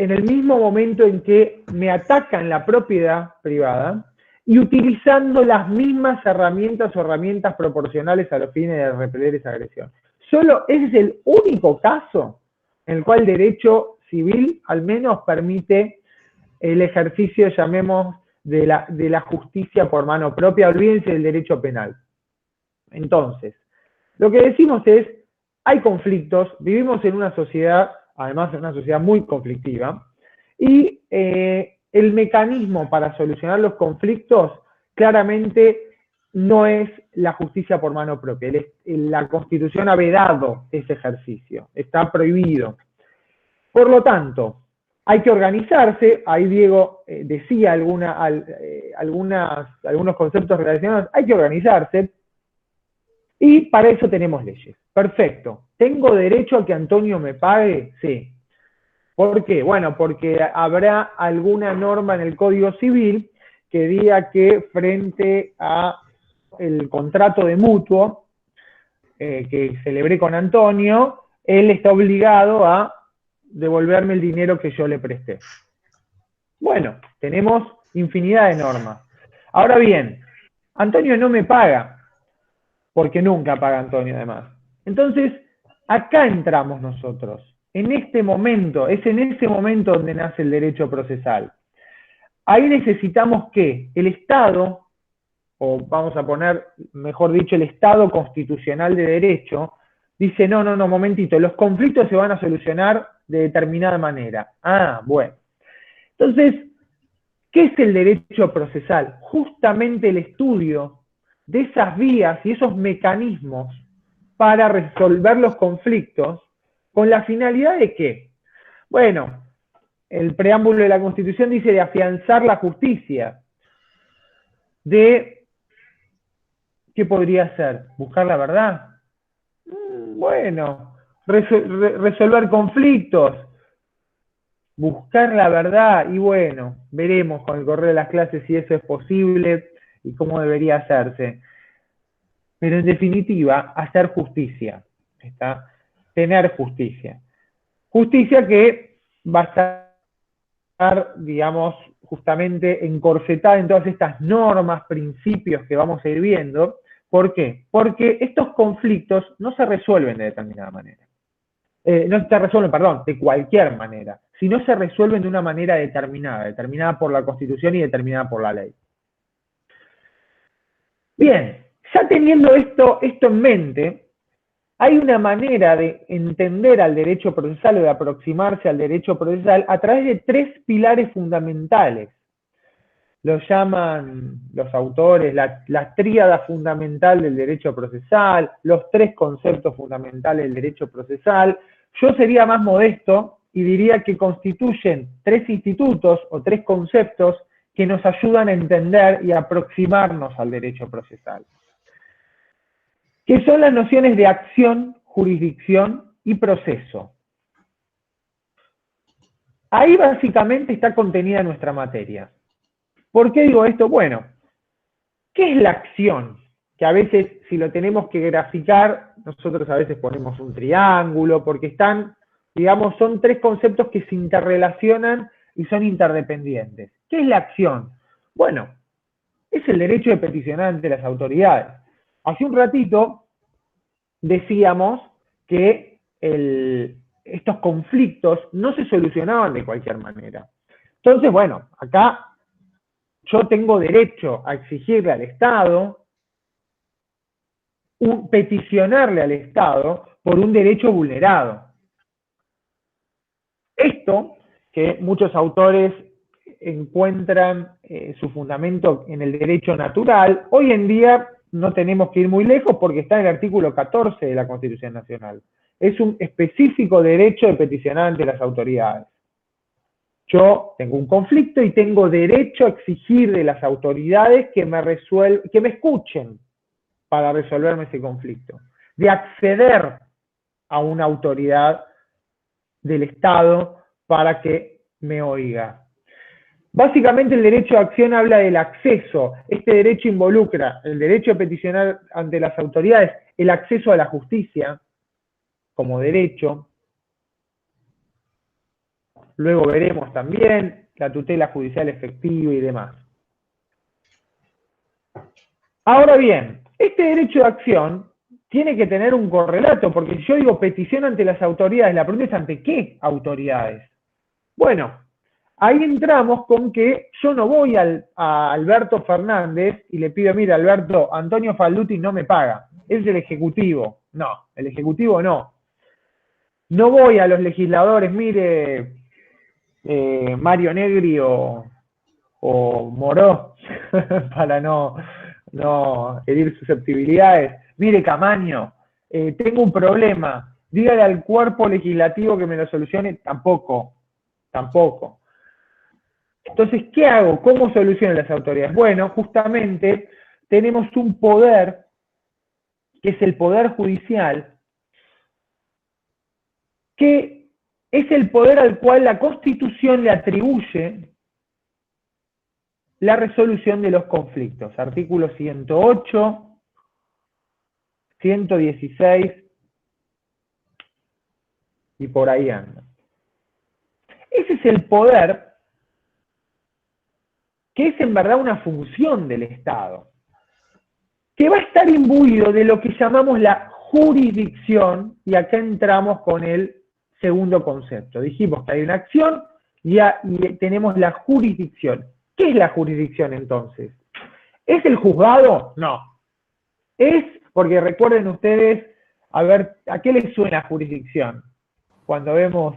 en el mismo momento en que me atacan la propiedad privada y utilizando las mismas herramientas o herramientas proporcionales a los fines de repeler esa agresión. Solo ese es el único caso en el cual el derecho civil al menos permite el ejercicio, llamemos, de la justicia por mano propia. Olvídense del derecho penal. Entonces, lo que decimos es, hay conflictos, vivimos en una sociedad, además en una sociedad muy conflictiva, y el mecanismo para solucionar los conflictos claramente no es la justicia por mano propia. La Constitución ha vedado ese ejercicio, está prohibido. Por lo tanto, hay que organizarse, ahí Diego decía algunos conceptos relacionados, hay que organizarse, y para eso tenemos leyes. Perfecto. ¿Tengo derecho a que Antonio me pague? Sí. ¿Por qué? Bueno, porque habrá alguna norma en el Código Civil que diga que frente a el contrato de mutuo que celebré con Antonio, él está obligado a devolverme el dinero que yo le presté. Bueno, tenemos infinidad de normas. Ahora bien, Antonio no me paga, porque nunca paga Antonio además. Entonces, acá entramos nosotros. En este momento, es en ese momento donde nace el derecho procesal. Ahí necesitamos que el Estado, o vamos a poner, mejor dicho, el Estado constitucional de derecho, dice, no, momentito, los conflictos se van a solucionar de determinada manera. Ah, bueno. Entonces, ¿qué es el derecho procesal? Justamente el estudio de esas vías y esos mecanismos para resolver los conflictos con la finalidad de ¿qué? Bueno, el preámbulo de la Constitución dice de afianzar la justicia, de ¿qué podría ser? ¿Buscar la verdad? Bueno, resolver conflictos, buscar la verdad, y bueno, veremos con el correr de las clases si eso es posible y cómo debería hacerse. Pero en definitiva, hacer justicia, ¿está? Tener justicia. Justicia que va a estar, digamos, justamente encorsetada en todas estas normas, principios que vamos a ir viendo. ¿Por qué? Porque estos conflictos no se resuelven de determinada manera. No se resuelven, perdón, de cualquier manera, sino se resuelven de una manera determinada por la Constitución y determinada por la ley. Bien, ya teniendo esto en mente, hay una manera de entender al derecho procesal o de aproximarse al derecho procesal a través de tres pilares fundamentales. Lo llaman los autores la tríada fundamental del derecho procesal, los tres conceptos fundamentales del derecho procesal. Yo sería más modesto y diría que constituyen tres institutos o tres conceptos que nos ayudan a entender y a aproximarnos al derecho procesal, que son las nociones de acción, jurisdicción y proceso. Ahí básicamente está contenida nuestra materia. ¿Por qué digo esto? Bueno, ¿qué es la acción? Que a veces, si lo tenemos que graficar, nosotros a veces ponemos un triángulo, porque están, digamos, son tres conceptos que se interrelacionan y son interdependientes. ¿Qué es la acción? Bueno, es el derecho de peticionar ante las autoridades. Hace un ratito decíamos que estos conflictos no se solucionaban de cualquier manera. Entonces, bueno, acá yo tengo derecho a exigirle al Estado, peticionarle al Estado por un derecho vulnerado. Esto, que muchos autores encuentran su fundamento en el derecho natural, hoy en día no tenemos que ir muy lejos porque está en el artículo 14 de la Constitución Nacional. Es un específico derecho de peticionar ante las autoridades. Yo tengo un conflicto y tengo derecho a exigir de las autoridades que me escuchen para resolverme ese conflicto, de acceder a una autoridad del Estado para que me oiga. Básicamente el derecho de acción habla del acceso. Este derecho involucra el derecho a peticionar ante las autoridades, el acceso a la justicia como derecho, luego veremos también la tutela judicial efectiva y demás. Ahora bien, este derecho de acción tiene que tener un correlato, porque si yo digo petición ante las autoridades, la pregunta es ¿ante qué autoridades? Bueno, ahí entramos con que yo no voy a Alberto Fernández y le pido, mira, Alberto, Antonio Falduti no me paga. Es el Ejecutivo. No, el Ejecutivo no. No voy a los legisladores, mire, Mario Negri o Moró, para no herir susceptibilidades. Mire, Camaño, tengo un problema. Dígale al cuerpo legislativo que me lo solucione. Tampoco. Entonces, ¿qué hago? ¿Cómo solucionan las autoridades? Bueno, justamente tenemos un poder, que es el poder judicial, que es el poder al cual la Constitución le atribuye la resolución de los conflictos. Artículos 108, 116 y por ahí anda. Ese es el poder que es en verdad una función del Estado, que va a estar imbuido de lo que llamamos la jurisdicción, y acá entramos con el segundo concepto. Dijimos que hay una acción y tenemos la jurisdicción. ¿Qué es la jurisdicción entonces? ¿Es el juzgado? No. Es, porque recuerden ustedes, a ver, ¿a qué les suena jurisdicción? Cuando vemos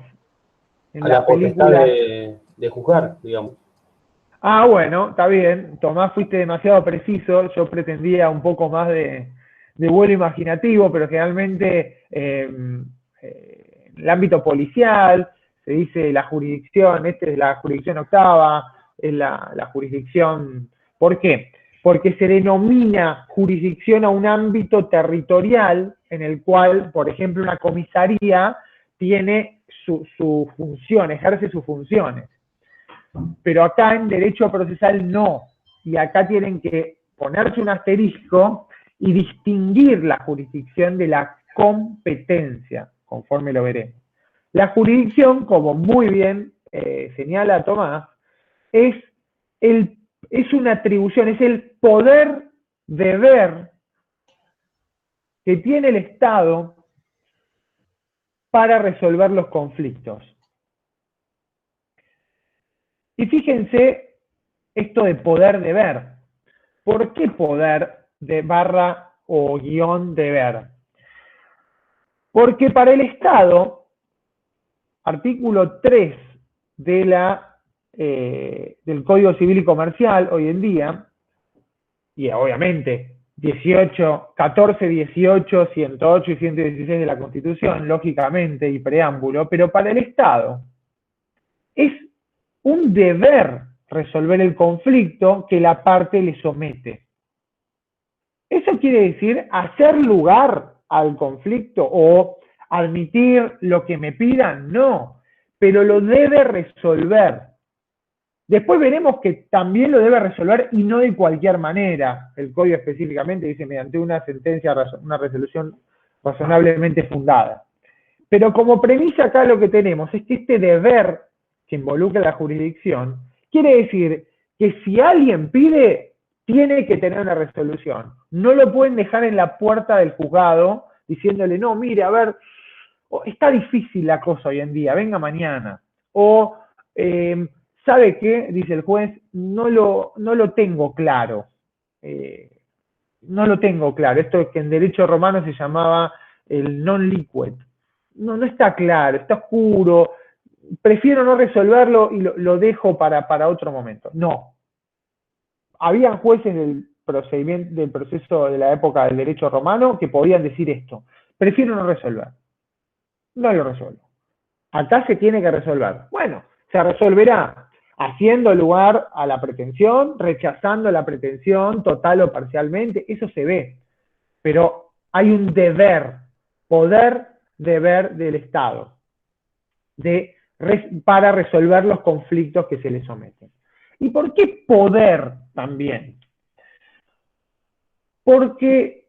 en A las la potestad películas. de juzgar, digamos. Ah, bueno, está bien. Tomás, fuiste demasiado preciso. Yo pretendía un poco más de vuelo imaginativo, pero generalmente en el ámbito policial se dice la jurisdicción, esta es la jurisdicción octava, es la jurisdicción. ¿Por qué? Porque se denomina jurisdicción a un ámbito territorial en el cual, por ejemplo, una comisaría tiene su función, ejerce sus funciones. Pero acá en derecho procesal no. Y acá tienen que ponerse un asterisco y distinguir la jurisdicción de la competencia, conforme lo veremos. La jurisdicción, como muy bien señala Tomás, es una atribución, es el poder deber que tiene el Estado para resolver los conflictos. Y fíjense esto de poder deber. ¿Por qué poder de barra o guión deber? Porque para el Estado, artículo 3 del Código Civil y Comercial hoy en día, y obviamente 14, 18, 108 y 116 de la Constitución, lógicamente, y preámbulo, pero para el Estado es un deber resolver el conflicto que la parte le somete. ¿Eso quiere decir hacer lugar al conflicto o admitir lo que me pidan? No, pero lo debe resolver. Después veremos que también lo debe resolver y no de cualquier manera. El código específicamente dice mediante una sentencia, una resolución razonablemente fundada. Pero como premisa acá lo que tenemos es que este deber que involucra la jurisdicción quiere decir que si alguien pide, tiene que tener una resolución. No lo pueden dejar en la puerta del juzgado diciéndole, no, mire, a ver, está difícil la cosa hoy en día, venga mañana. O, ¿sabe qué? Dice el juez, no lo tengo claro. No lo tengo claro. Esto es que en derecho romano se llamaba el non liquid. No está claro, está oscuro. Prefiero no resolverlo y lo dejo para otro momento. No. Habían jueces del proceso de la época del derecho romano que podían decir esto. Prefiero no resolver. No lo resuelvo. Acá se tiene que resolver. Bueno, se resolverá haciendo lugar a la pretensión, rechazando la pretensión total o parcialmente, eso se ve. Pero hay un deber, poder deber del Estado para resolver los conflictos que se le someten. ¿Y por qué poder también? Porque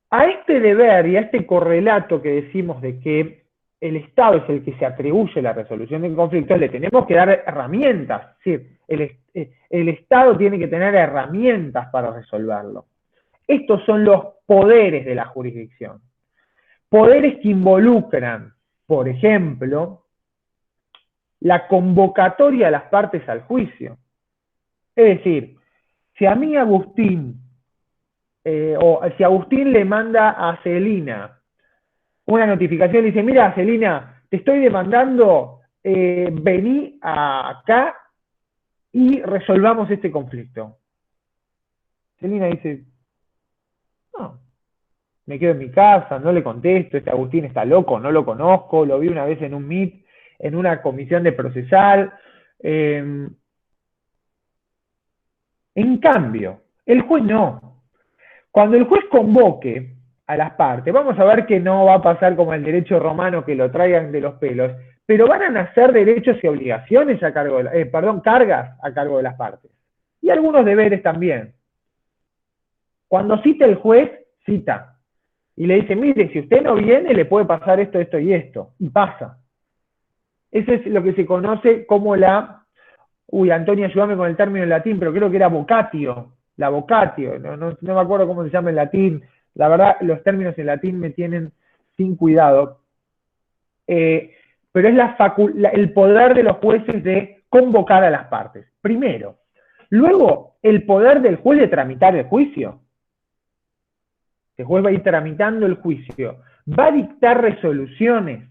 a este deber y a este correlato que decimos de que el Estado es el que se atribuye la resolución de conflictos, le tenemos que dar herramientas. Es decir, el Estado tiene que tener herramientas para resolverlo. Estos son los poderes de la jurisdicción. Poderes que involucran, por ejemplo, la convocatoria de las partes al juicio. Es decir, si a mí Agustín, o si Agustín le manda a Celina una notificación y dice, mira, Celina, te estoy demandando, vení acá y resolvamos este conflicto. Celina dice, no, me quedo en mi casa, no le contesto, este Agustín está loco, no lo conozco, lo vi una vez en un meet, en una comisión de procesal. En cambio, el juez no. Cuando el juez convoque a las partes, vamos a ver que no va a pasar como el derecho romano que lo traigan de los pelos, pero van a nacer derechos y obligaciones a cargo de cargas a cargo de las partes. Y algunos deberes también. Cuando cita el juez, cita. Y le dice, mire, si usted no viene, le puede pasar esto, esto y esto. Y pasa. Eso es lo que se conoce como la... Uy, Antonio, ayúdame con el término en latín, pero creo que era vocatio. La vocatio. No me acuerdo cómo se llama en latín. La verdad, los términos en latín me tienen sin cuidado. Pero es el poder de los jueces de convocar a las partes. Primero. Luego, el poder del juez de tramitar el juicio. El juez va a ir tramitando el juicio. Va a dictar resoluciones.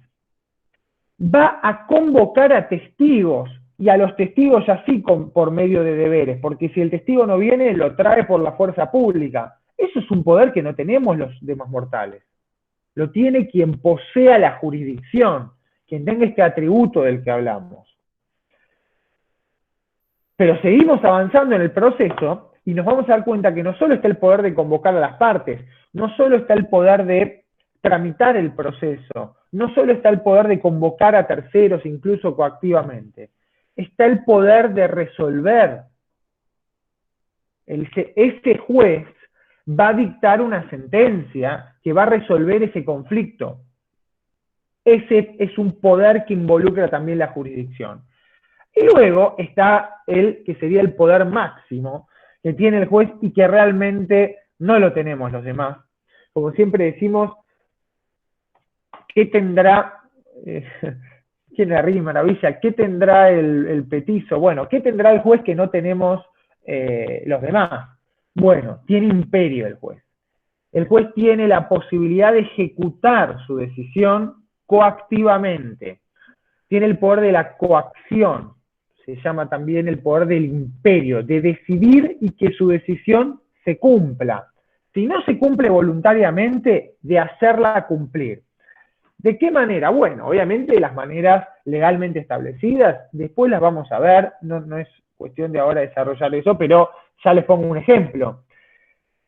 Va a convocar a testigos. Y a los testigos así por medio de deberes. Porque si el testigo no viene, lo trae por la fuerza pública. Eso es un poder que no tenemos los demás mortales. Lo tiene quien posea la jurisdicción, quien tenga este atributo del que hablamos. Pero seguimos avanzando en el proceso y nos vamos a dar cuenta que no solo está el poder de convocar a las partes, no solo está el poder de tramitar el proceso, no solo está el poder de convocar a terceros, incluso coactivamente, está el poder de resolver. Este juez va a dictar una sentencia que va a resolver ese conflicto. Ese es un poder que involucra también la jurisdicción. Y luego está el que sería el poder máximo que tiene el juez y que realmente no lo tenemos los demás. Como siempre decimos, ¿qué tendrá? ¿Quién le ríe maravilla? ¿Qué tendrá el petizo? Bueno, ¿qué tendrá el juez que no tenemos los demás? Bueno, tiene imperio el juez. El juez tiene la posibilidad de ejecutar su decisión coactivamente. Tiene el poder de la coacción. Se llama también el poder del imperio, de decidir y que su decisión se cumpla. Si no se cumple voluntariamente, de hacerla cumplir. ¿De qué manera? Bueno, obviamente las maneras legalmente establecidas, después las vamos a ver, no es cuestión de ahora desarrollar eso, pero ya les pongo un ejemplo.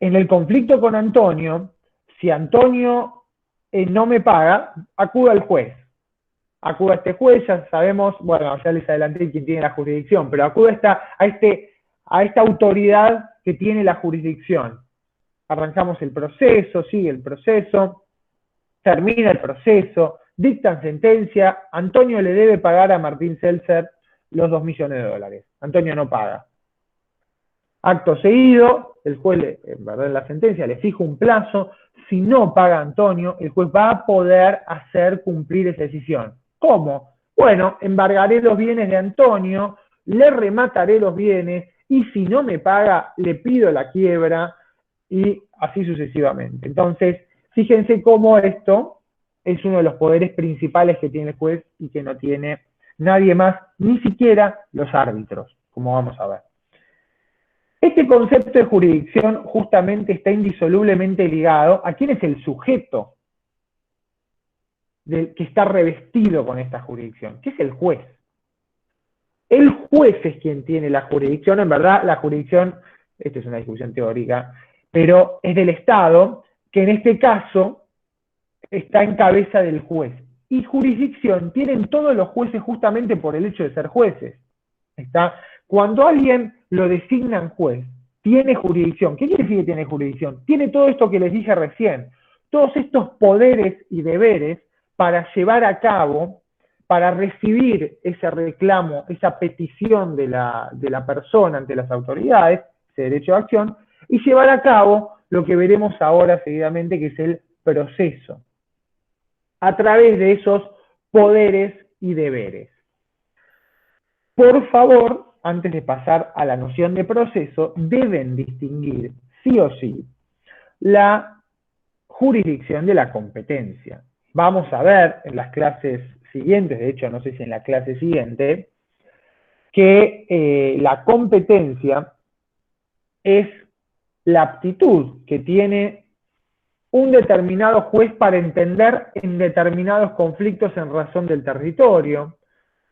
En el conflicto con Antonio, si Antonio no me paga, acudo al juez. Acudo a este juez, ya sabemos, bueno, ya les adelanté quién tiene la jurisdicción, pero acudo a esta autoridad que tiene la jurisdicción. Arrancamos el proceso, sigue el proceso, termina el proceso, dictan sentencia, Antonio le debe pagar a Martín Seltzer los $2 millones. Antonio no paga. Acto seguido, el juez, en verdad en la sentencia, le fija un plazo. Si no paga Antonio, el juez va a poder hacer cumplir esa decisión. ¿Cómo? Bueno, embargaré los bienes de Antonio, le remataré los bienes, y si no me paga, le pido la quiebra, y así sucesivamente. Entonces, fíjense cómo esto es uno de los poderes principales que tiene el juez y que no tiene nadie más, ni siquiera los árbitros, como vamos a ver. Este concepto de jurisdicción justamente está indisolublemente ligado a quién es el sujeto que está revestido con esta jurisdicción, que es el juez. El juez es quien tiene la jurisdicción, en verdad la jurisdicción, esta es una discusión teórica, pero es del Estado, que en este caso está en cabeza del juez. Y jurisdicción tienen todos los jueces justamente por el hecho de ser jueces. Cuando alguien lo designan juez, tiene jurisdicción. ¿Qué quiere decir que tiene jurisdicción? Tiene todo esto que les dije recién. Todos estos poderes y deberes para llevar a cabo, para recibir ese reclamo, esa petición de la persona ante las autoridades, ese derecho de acción, y llevar a cabo lo que veremos ahora seguidamente, que es el proceso, a través de esos poderes y deberes. Por favor, antes de pasar a la noción de proceso, deben distinguir, sí o sí, la jurisdicción de la competencia. Vamos a ver en las clases siguientes, de hecho no sé si en la clase siguiente, que la competencia es la aptitud que tiene un determinado juez para entender en determinados conflictos en razón del territorio,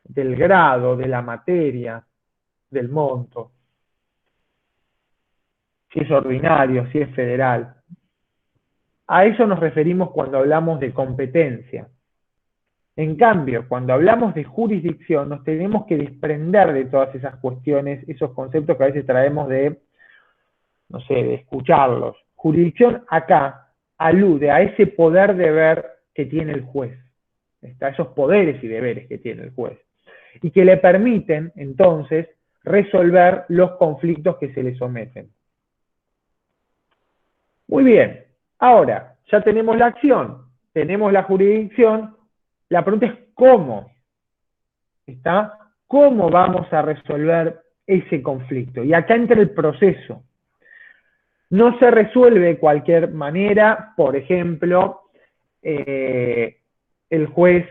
del grado, de la materia, del monto, si es ordinario, si es federal. A eso nos referimos cuando hablamos de competencia. En cambio, cuando hablamos de jurisdicción, nos tenemos que desprender de todas esas cuestiones, esos conceptos que a veces traemos de, no sé, de escucharlos. Jurisdicción acá alude a ese poder deber que tiene el juez, a esos poderes y deberes que tiene el juez, y que le permiten, entonces, resolver los conflictos que se le someten. Muy bien, ahora, ya tenemos la acción, tenemos la jurisdicción, la pregunta es ¿cómo? ¿Está? ¿Cómo vamos a resolver ese conflicto? Y acá entra el proceso. No se resuelve de cualquier manera, por ejemplo, el juez,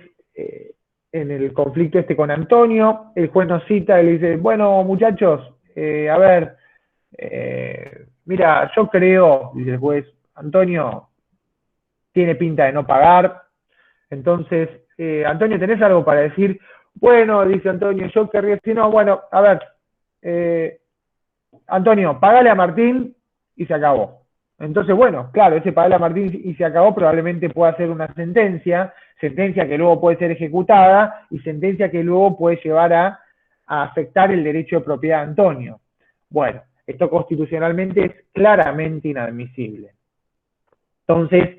en el conflicto este con Antonio, el juez nos cita y le dice, bueno, muchachos, a ver, mira, yo creo, dice el juez, Antonio tiene pinta de no pagar, entonces, Antonio, ¿tenés algo para decir? Bueno, dice Antonio, yo querría decir, no, bueno, a ver, Antonio, pagale a Martín y se acabó. Entonces, bueno, claro, ese pagale a Martín y se acabó probablemente pueda ser una sentencia que luego puede ser ejecutada y sentencia que luego puede llevar a afectar el derecho de propiedad de Antonio. Bueno, esto constitucionalmente es claramente inadmisible. Entonces,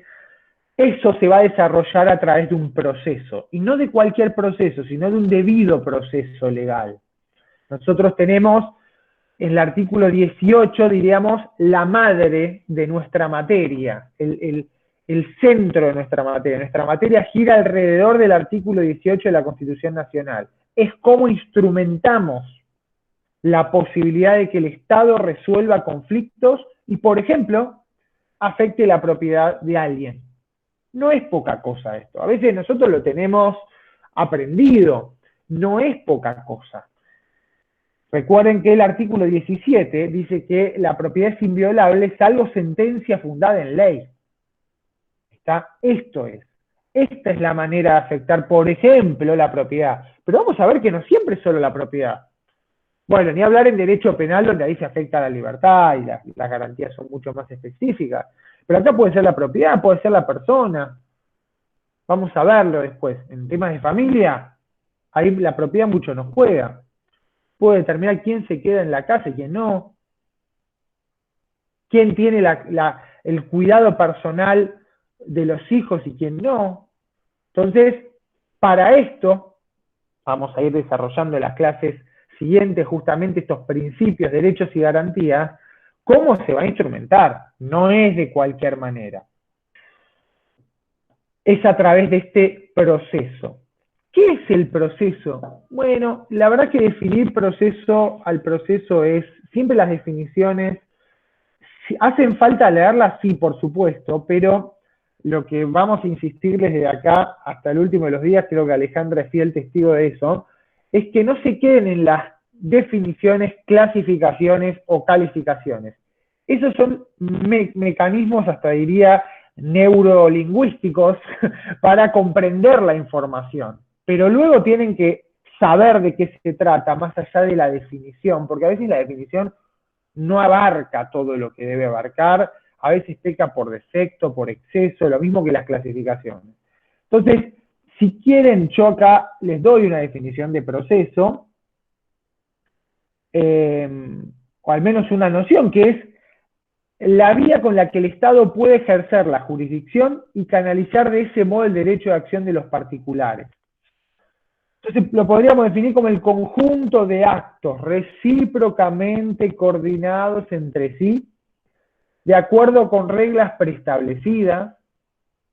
eso se va a desarrollar a través de un proceso, y no de cualquier proceso, sino de un debido proceso legal. Nosotros tenemos en el artículo 18, diríamos, la madre de nuestra materia, el centro de nuestra materia. Nuestra materia gira alrededor del artículo 18 de la Constitución Nacional. Es cómo instrumentamos la posibilidad de que el Estado resuelva conflictos y, por ejemplo, afecte la propiedad de alguien. No es poca cosa esto. A veces nosotros lo tenemos aprendido. No es poca cosa. Recuerden que el artículo 17 dice que la propiedad es inviolable salvo sentencia fundada en ley. Esta es la manera de afectar, por ejemplo, la propiedad. Pero vamos a ver que no siempre es solo la propiedad. Bueno, ni hablar en derecho penal, donde ahí se afecta la libertad y las garantías son mucho más específicas. Pero acá puede ser la propiedad, puede ser la persona. Vamos a verlo después. En temas de familia, ahí la propiedad mucho nos juega. Puede determinar quién se queda en la casa y quién no. Quién tiene el cuidado personal de los hijos y quién no. Entonces, para esto, vamos a ir desarrollando en las clases siguientes justamente estos principios, derechos y garantías, cómo se va a instrumentar. No es de cualquier manera. Es a través de este proceso. ¿Qué es el proceso? Bueno, la verdad que definir proceso al proceso es, siempre las definiciones, ¿hacen falta leerlas? Sí, por supuesto, pero lo que vamos a insistirles desde acá hasta el último de los días, creo que Alejandra es fiel testigo de eso, es que no se queden en las definiciones, clasificaciones o calificaciones. Esos son mecanismos, hasta diría, neurolingüísticos para comprender la información. Pero luego tienen que saber de qué se trata, más allá de la definición, porque a veces la definición no abarca todo lo que debe abarcar, a veces peca por defecto, por exceso, lo mismo que las clasificaciones. Entonces, si quieren, yo acá les doy una definición de proceso, o al menos una noción, que es la vía con la que el Estado puede ejercer la jurisdicción y canalizar de ese modo el derecho de acción de los particulares. Entonces lo podríamos definir como el conjunto de actos recíprocamente coordinados entre sí, de acuerdo con reglas preestablecidas,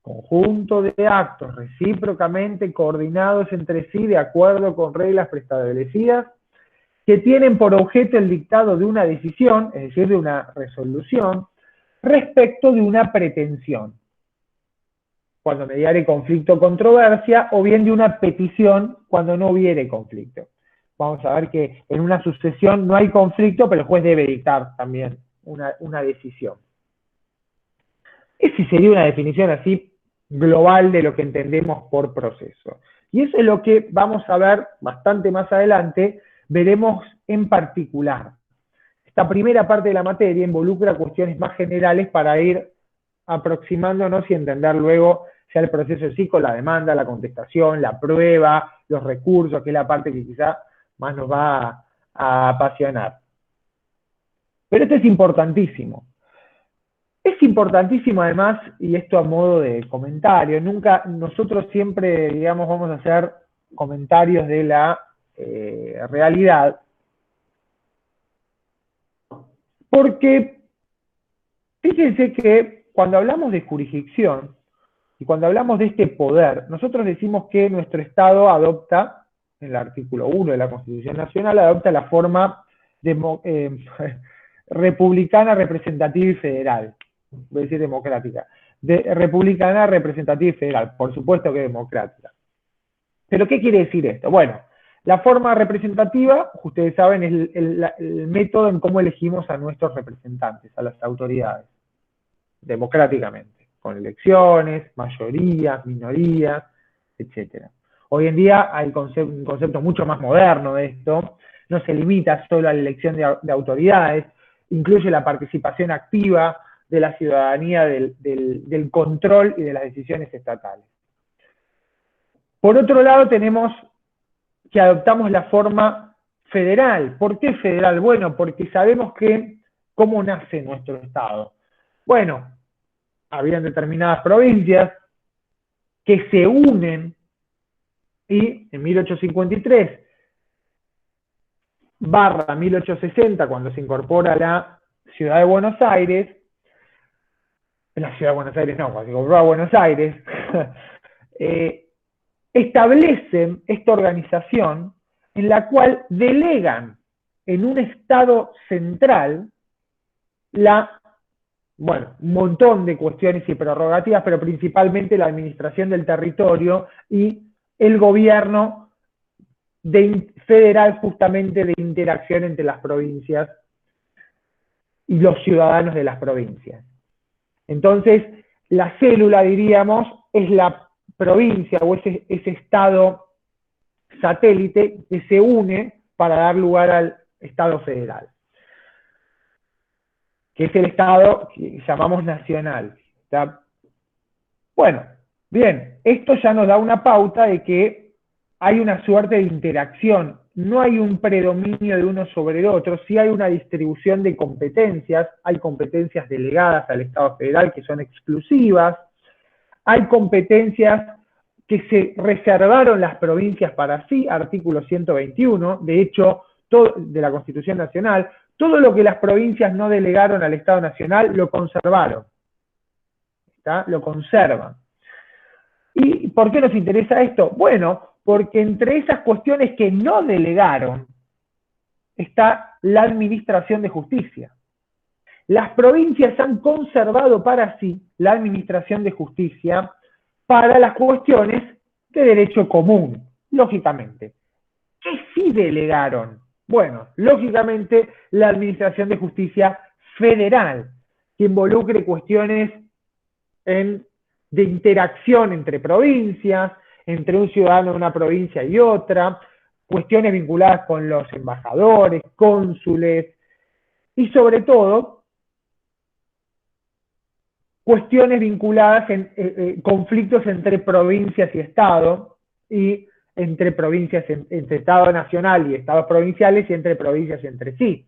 conjunto de actos recíprocamente coordinados entre sí, de acuerdo con reglas preestablecidas, que tienen por objeto el dictado de una decisión, es decir, de una resolución, respecto de una pretensión, cuando mediare conflicto o controversia, o bien de una petición cuando no hubiere conflicto. Vamos a ver que en una sucesión no hay conflicto, pero el juez debe dictar también una decisión. Esa sería una definición así global de lo que entendemos por proceso. Y eso es lo que vamos a ver bastante más adelante, veremos en particular. Esta primera parte de la materia involucra cuestiones más generales para ir aproximándonos y entender luego ya el proceso en sí con la demanda, la contestación, la prueba, los recursos, que es la parte que quizá más nos va a apasionar. Pero esto es importantísimo. Es importantísimo además, y esto a modo de comentario, nosotros siempre, digamos, vamos a hacer comentarios de la realidad, porque fíjense que cuando hablamos de jurisdicción y cuando hablamos de este poder, nosotros decimos que nuestro Estado adopta, en el artículo 1 de la Constitución Nacional, adopta la forma republicana, representativa y federal. Voy a decir democrática. Republicana, representativa y federal. Por supuesto que democrática. ¿Pero qué quiere decir esto? Bueno, la forma representativa, ustedes saben, es el método en cómo elegimos a nuestros representantes, a las autoridades, democráticamente, con elecciones, mayorías, minorías, etc. Hoy en día hay un concepto mucho más moderno de esto, no se limita solo a la elección de autoridades, incluye la participación activa de la ciudadanía del control y de las decisiones estatales. Por otro lado, tenemos que adoptamos la forma federal. ¿Por qué federal? Bueno, porque sabemos que cómo nace nuestro Estado. Bueno, habían determinadas provincias que se unen y en 1853 / 1860, cuando se incorpora la ciudad de Buenos Aires, la ciudad de Buenos Aires no, cuando se incorpora a Buenos Aires, establecen esta organización en la cual delegan en un Estado central un montón de cuestiones y prerrogativas, pero principalmente la administración del territorio y el gobierno federal justamente de interacción entre las provincias y los ciudadanos de las provincias. Entonces, la célula, diríamos, es la provincia o ese estado satélite que se une para dar lugar al Estado federal, que es el Estado que llamamos nacional. ¿Está? Bueno, bien, esto ya nos da una pauta de que hay una suerte de interacción, no hay un predominio de uno sobre el otro, sí hay una distribución de competencias, hay competencias delegadas al Estado federal que son exclusivas, hay competencias que se reservaron las provincias para sí, artículo 121, de hecho, de la Constitución Nacional, todo lo que las provincias no delegaron al Estado Nacional lo conservaron, ¿está? Lo conservan. ¿Y por qué nos interesa esto? Bueno, porque entre esas cuestiones que no delegaron está la administración de justicia. Las provincias han conservado para sí la administración de justicia para las cuestiones de derecho común, lógicamente. ¿Qué sí delegaron? Bueno, lógicamente la administración de justicia federal, que involucre cuestiones de interacción entre provincias, entre un ciudadano de una provincia y otra, cuestiones vinculadas con los embajadores, cónsules, y sobre todo, cuestiones vinculadas en conflictos entre provincias y Estado, y entre provincias, entre Estado nacional y Estados provinciales, y entre provincias entre sí.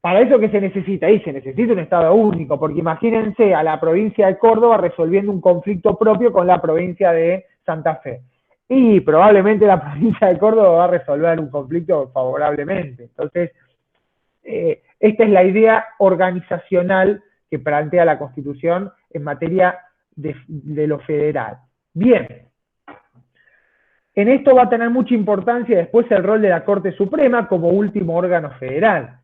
¿Para eso qué se necesita? Y se necesita un Estado único, porque imagínense a la provincia de Córdoba resolviendo un conflicto propio con la provincia de Santa Fe. Y probablemente la provincia de Córdoba va a resolver un conflicto favorablemente. Entonces, esta es la idea organizacional que plantea la Constitución en materia de lo federal. Bien, en esto va a tener mucha importancia después el rol de la Corte Suprema como último órgano federal,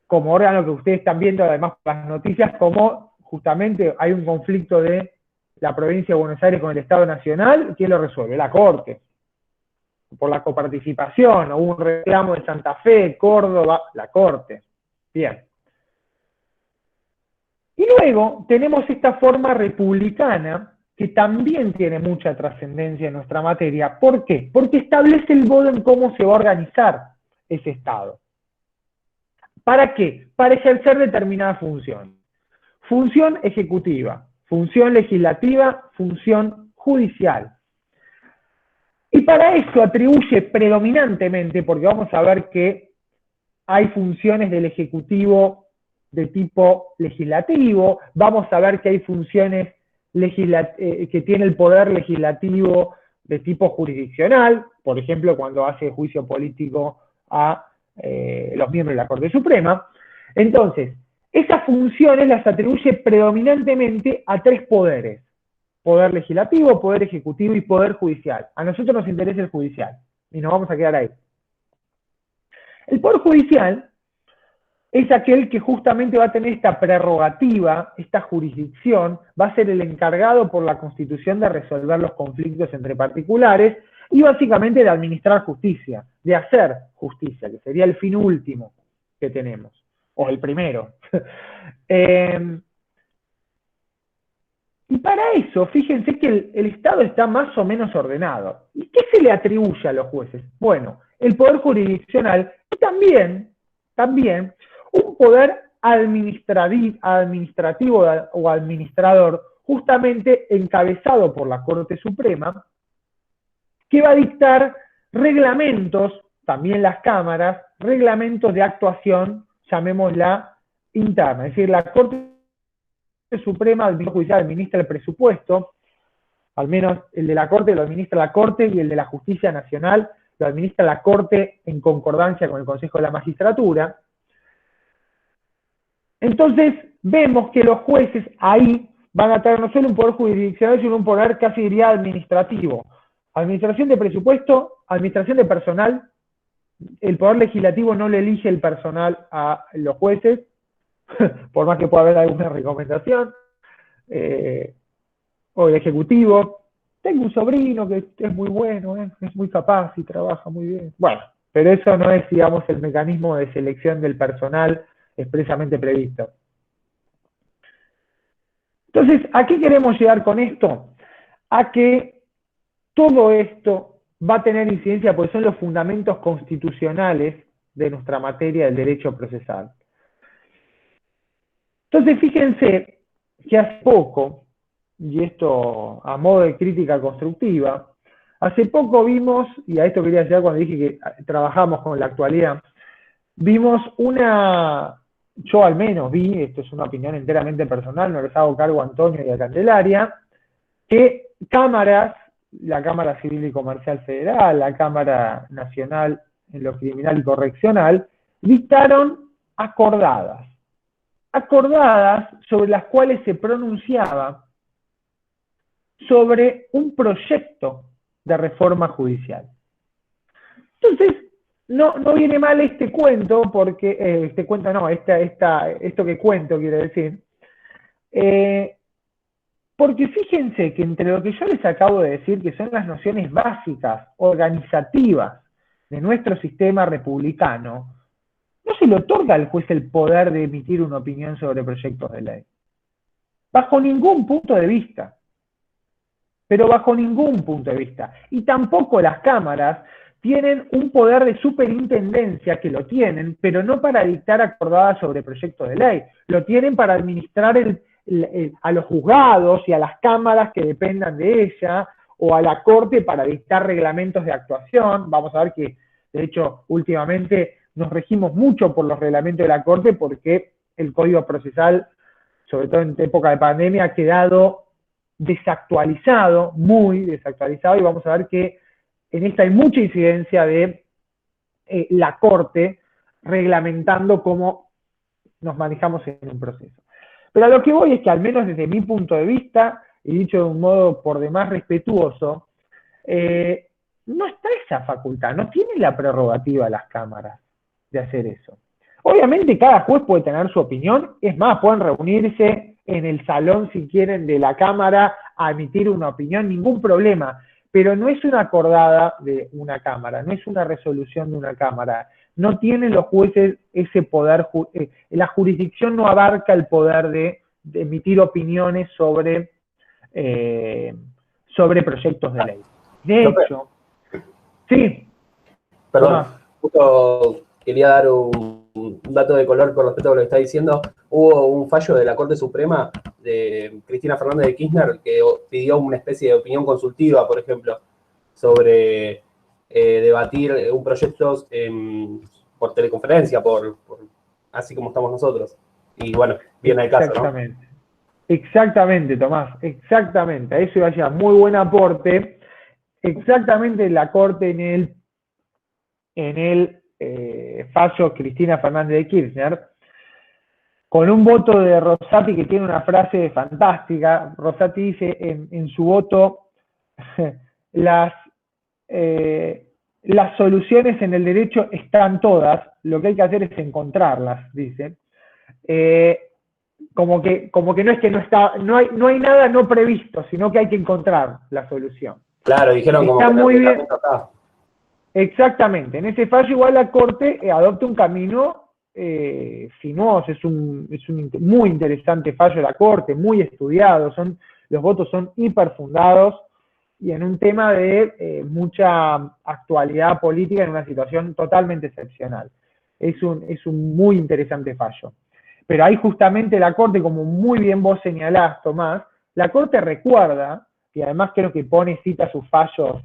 como órgano que ustedes están viendo además por las noticias, como justamente hay un conflicto de la provincia de Buenos Aires con el Estado Nacional, ¿quién lo resuelve? La Corte. Por la coparticipación, hubo un reclamo de Santa Fe, Córdoba, la Corte. Bien. Y luego tenemos esta forma republicana que también tiene mucha trascendencia en nuestra materia. ¿Por qué? Porque establece el modo en cómo se va a organizar ese Estado. ¿Para qué? Para ejercer determinadas funciones. Función ejecutiva, función legislativa, función judicial. Y para eso atribuye predominantemente, porque vamos a ver que hay funciones del Ejecutivo de tipo legislativo, vamos a ver que hay funciones que tiene el poder legislativo de tipo jurisdiccional, por ejemplo, cuando hace juicio político a los miembros de la Corte Suprema. Entonces, esas funciones las atribuye predominantemente a tres poderes: poder legislativo, poder ejecutivo y poder judicial. A nosotros nos interesa el judicial y nos vamos a quedar ahí. El poder judicial es aquel que justamente va a tener esta prerrogativa, esta jurisdicción, va a ser el encargado por la Constitución de resolver los conflictos entre particulares y básicamente de administrar justicia, de hacer justicia, que sería el fin último que tenemos, o el primero. Y para eso, fíjense que el Estado está más o menos ordenado. ¿Y qué se le atribuye a los jueces? Bueno, el poder jurisdiccional y también un poder administrativo o administrador, justamente encabezado por la Corte Suprema, que va a dictar reglamentos, también las cámaras, reglamentos de actuación, llamémosla interna. Es decir, la Corte Suprema, el Ministerio Judicial administra el presupuesto, al menos el de la Corte lo administra la Corte y el de la Justicia Nacional lo administra la Corte en concordancia con el Consejo de la Magistratura. Entonces, vemos que los jueces ahí van a tener no solo un poder jurisdiccional, sino un poder casi diría administrativo. Administración de presupuesto, administración de personal. El poder legislativo no le elige el personal a los jueces, por más que pueda haber alguna recomendación. O el ejecutivo. Tengo un sobrino que es muy bueno, es muy capaz y trabaja muy bien. Bueno, pero eso no es, digamos, el mecanismo de selección del personal expresamente previsto. Entonces, ¿a qué queremos llegar con esto? A que todo esto va a tener incidencia porque son los fundamentos constitucionales de nuestra materia del derecho procesal. Entonces, fíjense que hace poco, y esto a modo de crítica constructiva, hace poco vimos, y a esto quería llegar cuando dije que trabajamos con la actualidad, vimos yo al menos vi, esto es una opinión enteramente personal, no les hago cargo a Antonio y a Candelaria, que cámaras, la Cámara Civil y Comercial Federal, la Cámara Nacional en lo Criminal y Correccional, dictaron acordadas sobre las cuales se pronunciaba sobre un proyecto de reforma judicial. Entonces, no viene mal este cuento, porque, esto que cuento quiere decir, porque fíjense que entre lo que yo les acabo de decir, que son las nociones básicas, organizativas de nuestro sistema republicano, no se le otorga al juez el poder de emitir una opinión sobre proyectos de ley. Bajo ningún punto de vista. Pero bajo ningún punto de vista. Y tampoco las cámaras tienen un poder de superintendencia, que lo tienen, pero no para dictar acordadas sobre proyectos de ley. Lo tienen para administrar a los juzgados y a las cámaras que dependan de ella, o a la Corte para dictar reglamentos de actuación. Vamos a ver que, de hecho, últimamente nos regimos mucho por los reglamentos de la Corte porque el Código Procesal, sobre todo en época de pandemia, ha quedado desactualizado, muy desactualizado, y vamos a ver que en esta hay mucha incidencia de la Corte reglamentando cómo nos manejamos en un proceso. Pero a lo que voy es que, al menos desde mi punto de vista, y dicho de un modo por demás respetuoso, no está esa facultad, no tiene la prerrogativa las cámaras de hacer eso. Obviamente cada juez puede tener su opinión, es más, pueden reunirse en el salón, si quieren, de la Cámara a emitir una opinión, ningún problema, pero no es una acordada de una Cámara, no es una resolución de una Cámara, no tienen los jueces ese poder, la jurisdicción no abarca el poder de emitir opiniones sobre proyectos de ley. De hecho, sí. Perdón, justo quería dar un dato de color con respecto a lo que está diciendo. Hubo un fallo de la Corte Suprema de Cristina Fernández de Kirchner que pidió una especie de opinión consultiva, por ejemplo, sobre debatir un proyecto por teleconferencia, así como estamos nosotros. Y bueno, viene el caso, ¿no? Exactamente, Tomás, exactamente. A eso iba a llegar. Muy buen aporte. Exactamente, la Corte en el fallo Cristina Fernández de Kirchner, con un voto de Rosati que tiene una frase fantástica. Rosati dice en su voto, las soluciones en el derecho están todas, lo que hay que hacer es encontrarlas, dice. Como que no es que no hay nada no previsto, sino que hay que encontrar la solución. Claro, dijeron está como que muy bien. Exactamente, en ese fallo igual la Corte adopta un camino sinuoso, es un muy interesante fallo de la Corte, muy estudiado, los votos son hiperfundados y en un tema de mucha actualidad política en una situación totalmente excepcional. Es un muy interesante fallo. Pero ahí justamente la Corte, como muy bien vos señalás, Tomás, la Corte recuerda, y además creo que pone, cita sus fallos,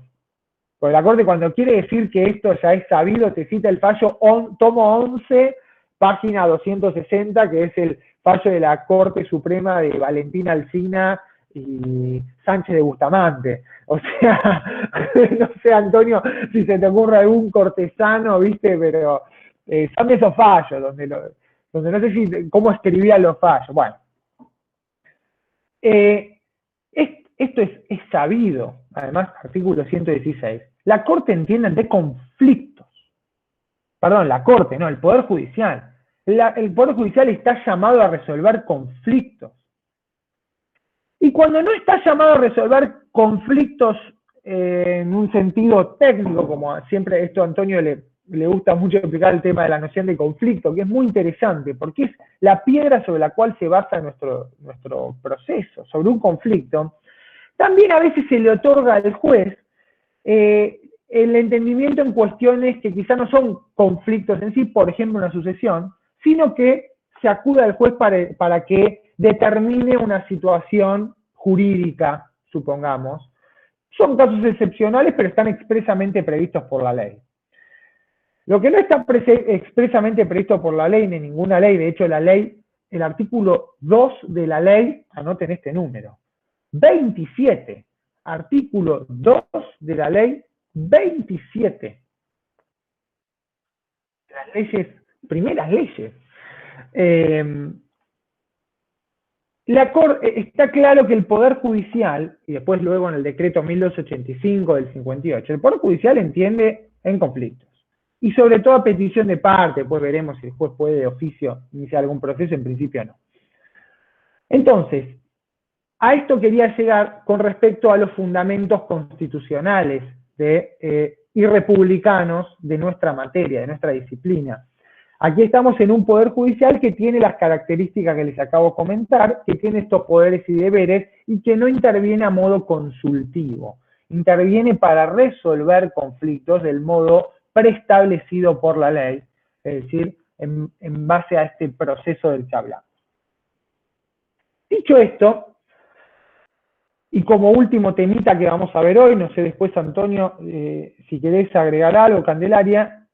porque la Corte cuando quiere decir que esto ya es sabido, te cita el fallo tomo 11, página 260, que es el fallo de la Corte Suprema de Valentina Alsina y Sánchez de Bustamante. O sea, no sé, Antonio, si se te ocurre algún cortesano, ¿viste? Pero son esos fallos donde no sé cómo escribían los fallos. Bueno, esto es sabido, además, artículo 116. La Corte entiende de conflictos. Perdón, la Corte, no, el Poder Judicial. El Poder Judicial está llamado a resolver conflictos. Y cuando no está llamado a resolver conflictos en un sentido técnico, como siempre esto a Antonio le gusta mucho explicar el tema de la noción de conflicto, que es muy interesante, porque es la piedra sobre la cual se basa nuestro proceso, sobre un conflicto. También a veces se le otorga al juez el entendimiento en cuestiones que quizá no son conflictos en sí, por ejemplo una sucesión, sino que se acude al juez para que determine una situación jurídica, supongamos. Son casos excepcionales, pero están expresamente previstos por la ley. Lo que no está expresamente previsto por la ley, ni ninguna ley, de hecho la ley, el artículo 2 de la ley, anoten este número, 27, artículo 2 de la ley 27. Las leyes, primeras leyes. Está claro que el Poder Judicial, y después luego en el decreto 1285 del 58, el Poder Judicial entiende en conflictos. Y sobre todo a petición de parte, después veremos si el juez puede de oficio iniciar algún proceso, en principio no. Entonces, a esto quería llegar con respecto a los fundamentos constitucionales y republicanos de nuestra materia, de nuestra disciplina. Aquí estamos en un poder judicial que tiene las características que les acabo de comentar, que tiene estos poderes y deberes y que no interviene a modo consultivo. Interviene para resolver conflictos del modo preestablecido por la ley, es decir, en base a este proceso del que hablamos. Dicho esto, y como último temita que vamos a ver hoy, no sé después, Antonio, si querés agregar algo, Candelaria,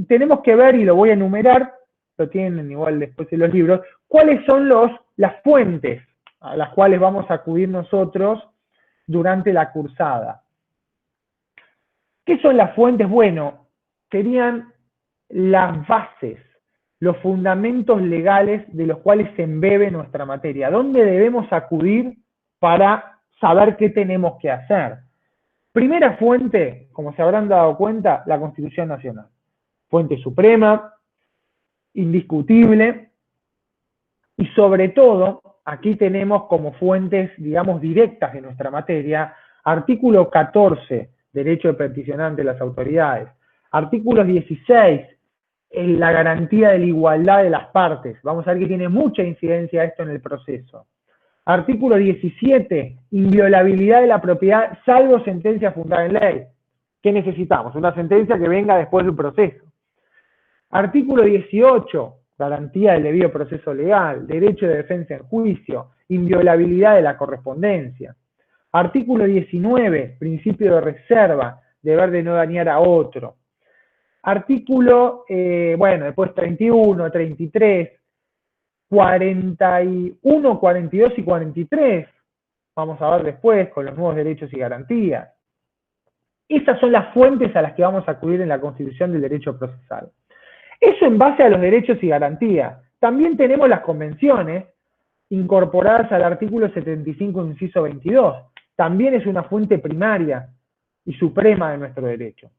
tenemos que ver, y lo voy a enumerar, lo tienen igual después en los libros, cuáles son las fuentes a las cuales vamos a acudir nosotros durante la cursada. ¿Qué son las fuentes? Bueno, serían las bases, los fundamentos legales de los cuales se embebe nuestra materia. ¿Dónde debemos acudir para saber qué tenemos que hacer? Primera fuente, como se habrán dado cuenta, la Constitución Nacional. Fuente suprema, indiscutible, y sobre todo, aquí tenemos como fuentes, digamos, directas de nuestra materia, artículo 14, derecho de petición ante las autoridades, artículo 16, la garantía de la igualdad de las partes. Vamos a ver que tiene mucha incidencia esto en el proceso. Artículo 17, inviolabilidad de la propiedad, salvo sentencia fundada en ley. ¿Qué necesitamos? Una sentencia que venga después del proceso. Artículo 18, garantía del debido proceso legal, derecho de defensa en juicio, inviolabilidad de la correspondencia. Artículo 19, principio de reserva, deber de no dañar a otro. Artículo, después 31, 33, 41, 42 y 43, vamos a ver después con los nuevos derechos y garantías. Esas son las fuentes a las que vamos a acudir en la Constitución del Derecho Procesal. Eso en base a los derechos y garantías. También tenemos las convenciones incorporadas al artículo 75, inciso 22. También es una fuente primaria y suprema de nuestro derecho.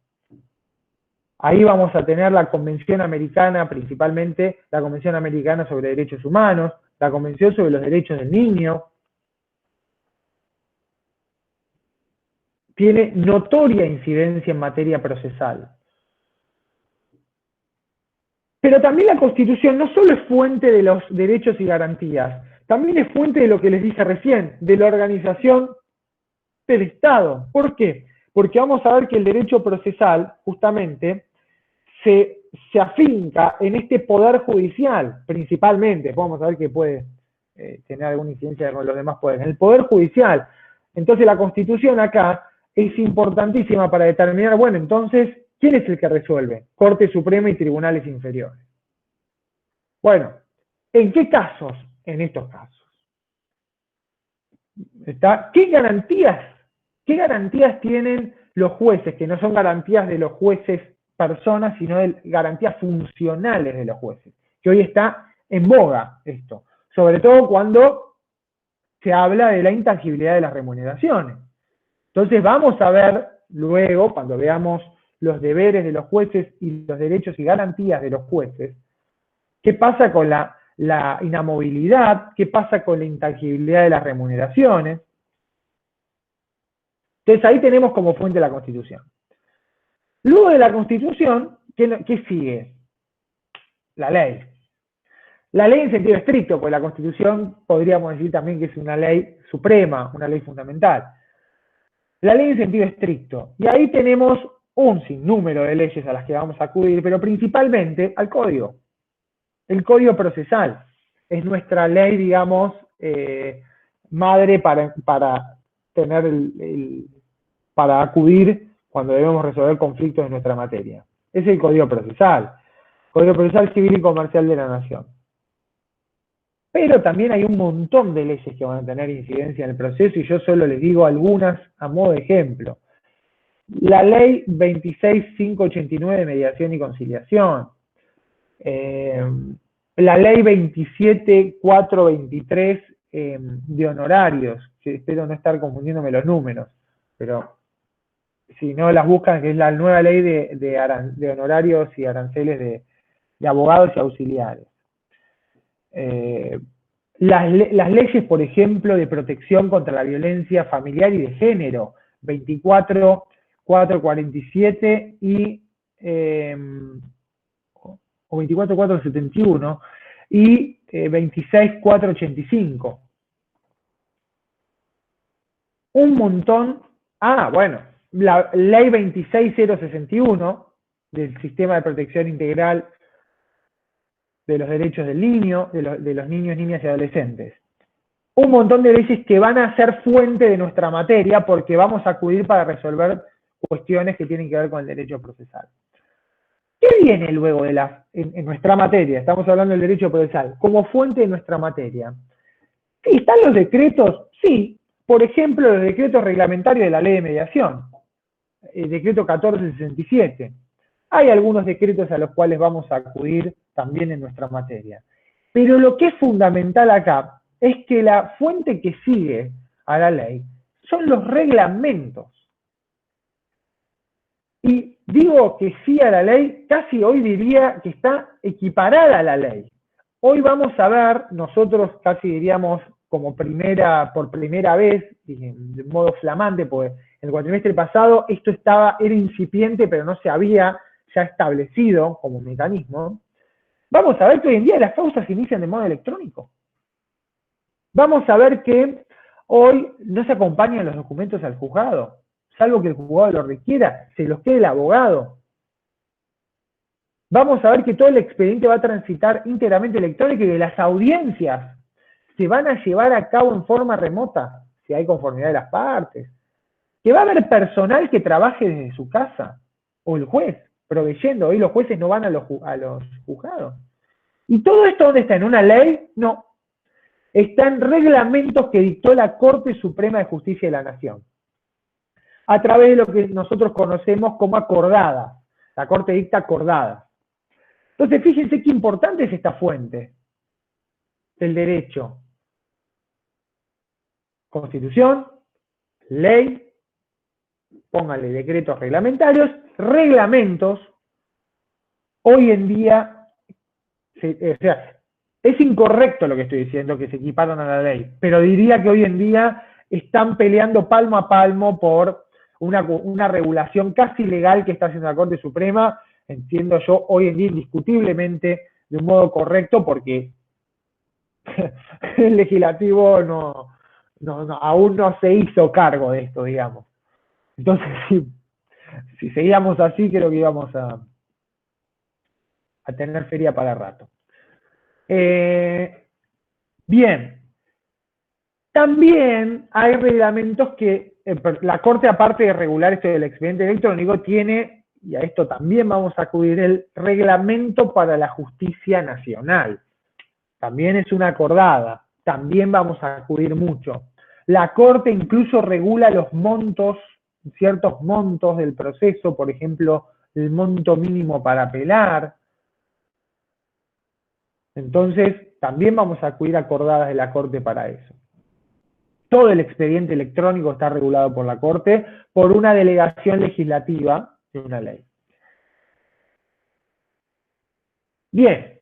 Ahí vamos a tener la Convención Americana, principalmente la Convención Americana sobre Derechos Humanos, la Convención sobre los Derechos del Niño. Tiene notoria incidencia en materia procesal. Pero también la Constitución no solo es fuente de los derechos y garantías, también es fuente de lo que les dije recién, de la organización del Estado. ¿Por qué? Porque vamos a ver que el derecho procesal, justamente, se afinca en este poder judicial, principalmente. Vamos a ver que puede tener alguna incidencia con los demás poderes. En el poder judicial. Entonces la Constitución acá es importantísima para determinar, bueno, entonces, ¿quién es el que resuelve? Corte Suprema y tribunales inferiores. Bueno, ¿en qué casos? En estos casos. ¿Qué garantías tienen los jueces? Que no son garantías de los jueces personas, sino de garantías funcionales de los jueces. Que hoy está en boga esto. Sobre todo cuando se habla de la intangibilidad de las remuneraciones. Entonces vamos a ver luego, cuando veamos los deberes de los jueces y los derechos y garantías de los jueces, qué pasa con la inamovilidad, qué pasa con la intangibilidad de las remuneraciones. Entonces ahí tenemos como fuente la Constitución. Luego de la Constitución, ¿qué sigue? La ley. La ley en sentido estricto, pues la Constitución podríamos decir también que es una ley suprema, una ley fundamental. La ley en sentido estricto. Y ahí tenemos un sinnúmero de leyes a las que vamos a acudir, pero principalmente al Código. El Código Procesal es nuestra ley, digamos, madre para tener para acudir cuando debemos resolver conflictos en nuestra materia. Es el Código Procesal. Código Procesal Civil y Comercial de la Nación. Pero también hay un montón de leyes que van a tener incidencia en el proceso y yo solo les digo algunas a modo de ejemplo. La Ley 26.589 de Mediación y Conciliación. La Ley 27.423 de Honorarios, que espero no estar confundiéndome los números, pero si no las buscan, que es la nueva ley de honorarios y aranceles de abogados y auxiliares. Las leyes, por ejemplo, de protección contra la violencia familiar y de género, 24.447 o 24.471 y 26.485. Un montón. La ley 26.061 del Sistema de Protección Integral de los Derechos del Niño, de los niños, niñas y adolescentes. Un montón de leyes que van a ser fuente de nuestra materia porque vamos a acudir para resolver cuestiones que tienen que ver con el derecho procesal. ¿Qué tiene luego en nuestra materia? Estamos hablando del derecho procesal, como fuente de nuestra materia. Sí, ¿están los decretos? Sí. Por ejemplo, los decretos reglamentarios de la ley de mediación. El decreto 1467. Hay algunos decretos a los cuales vamos a acudir también en nuestra materia. Pero lo que es fundamental acá es que la fuente que sigue a la ley son los reglamentos. Y digo que sí a la ley, casi hoy diría que está equiparada a la ley. Hoy vamos a ver, nosotros casi diríamos como por primera vez, y de modo flamante, porque en el cuatrimestre pasado esto era incipiente, pero no se había ya establecido como mecanismo. Vamos a ver que hoy en día las causas se inician de modo electrónico. Vamos a ver que hoy no se acompañan los documentos al juzgado, salvo que el juzgado lo requiera, se los quede el abogado. Vamos a ver que todo el expediente va a transitar íntegramente electrónico y que las audiencias se van a llevar a cabo en forma remota, si hay conformidad de las partes. Que va a haber personal que trabaje desde su casa, o el juez, proveyendo. Hoy los jueces no van a los juzgados. ¿Y todo esto dónde está? ¿En una ley? No. Está en reglamentos que dictó la Corte Suprema de Justicia de la Nación, a través de lo que nosotros conocemos como acordadas. La Corte dicta acordadas. Entonces, fíjense qué importante es esta fuente del derecho. Constitución, ley, póngale decretos reglamentarios, reglamentos. Hoy en día, o sea, es incorrecto lo que estoy diciendo, que se equiparon a la ley, pero diría que hoy en día están peleando palmo a palmo por una regulación casi legal que está haciendo la Corte Suprema, entiendo yo, hoy en día indiscutiblemente de un modo correcto, porque el legislativo aún no se hizo cargo de esto, digamos. Entonces, si seguíamos así, creo que íbamos a tener feria para rato. Bien. También hay reglamentos que la Corte, aparte de regular esto del expediente electrónico, tiene, y a esto también vamos a acudir, el reglamento para la justicia nacional. También es una acordada, también vamos a acudir mucho. La Corte incluso regula los montos, ciertos montos del proceso, por ejemplo, el monto mínimo para apelar. Entonces, también vamos a acudir a acordadas de la Corte para eso. Todo el expediente electrónico está regulado por la Corte por una delegación legislativa de una ley. Bien,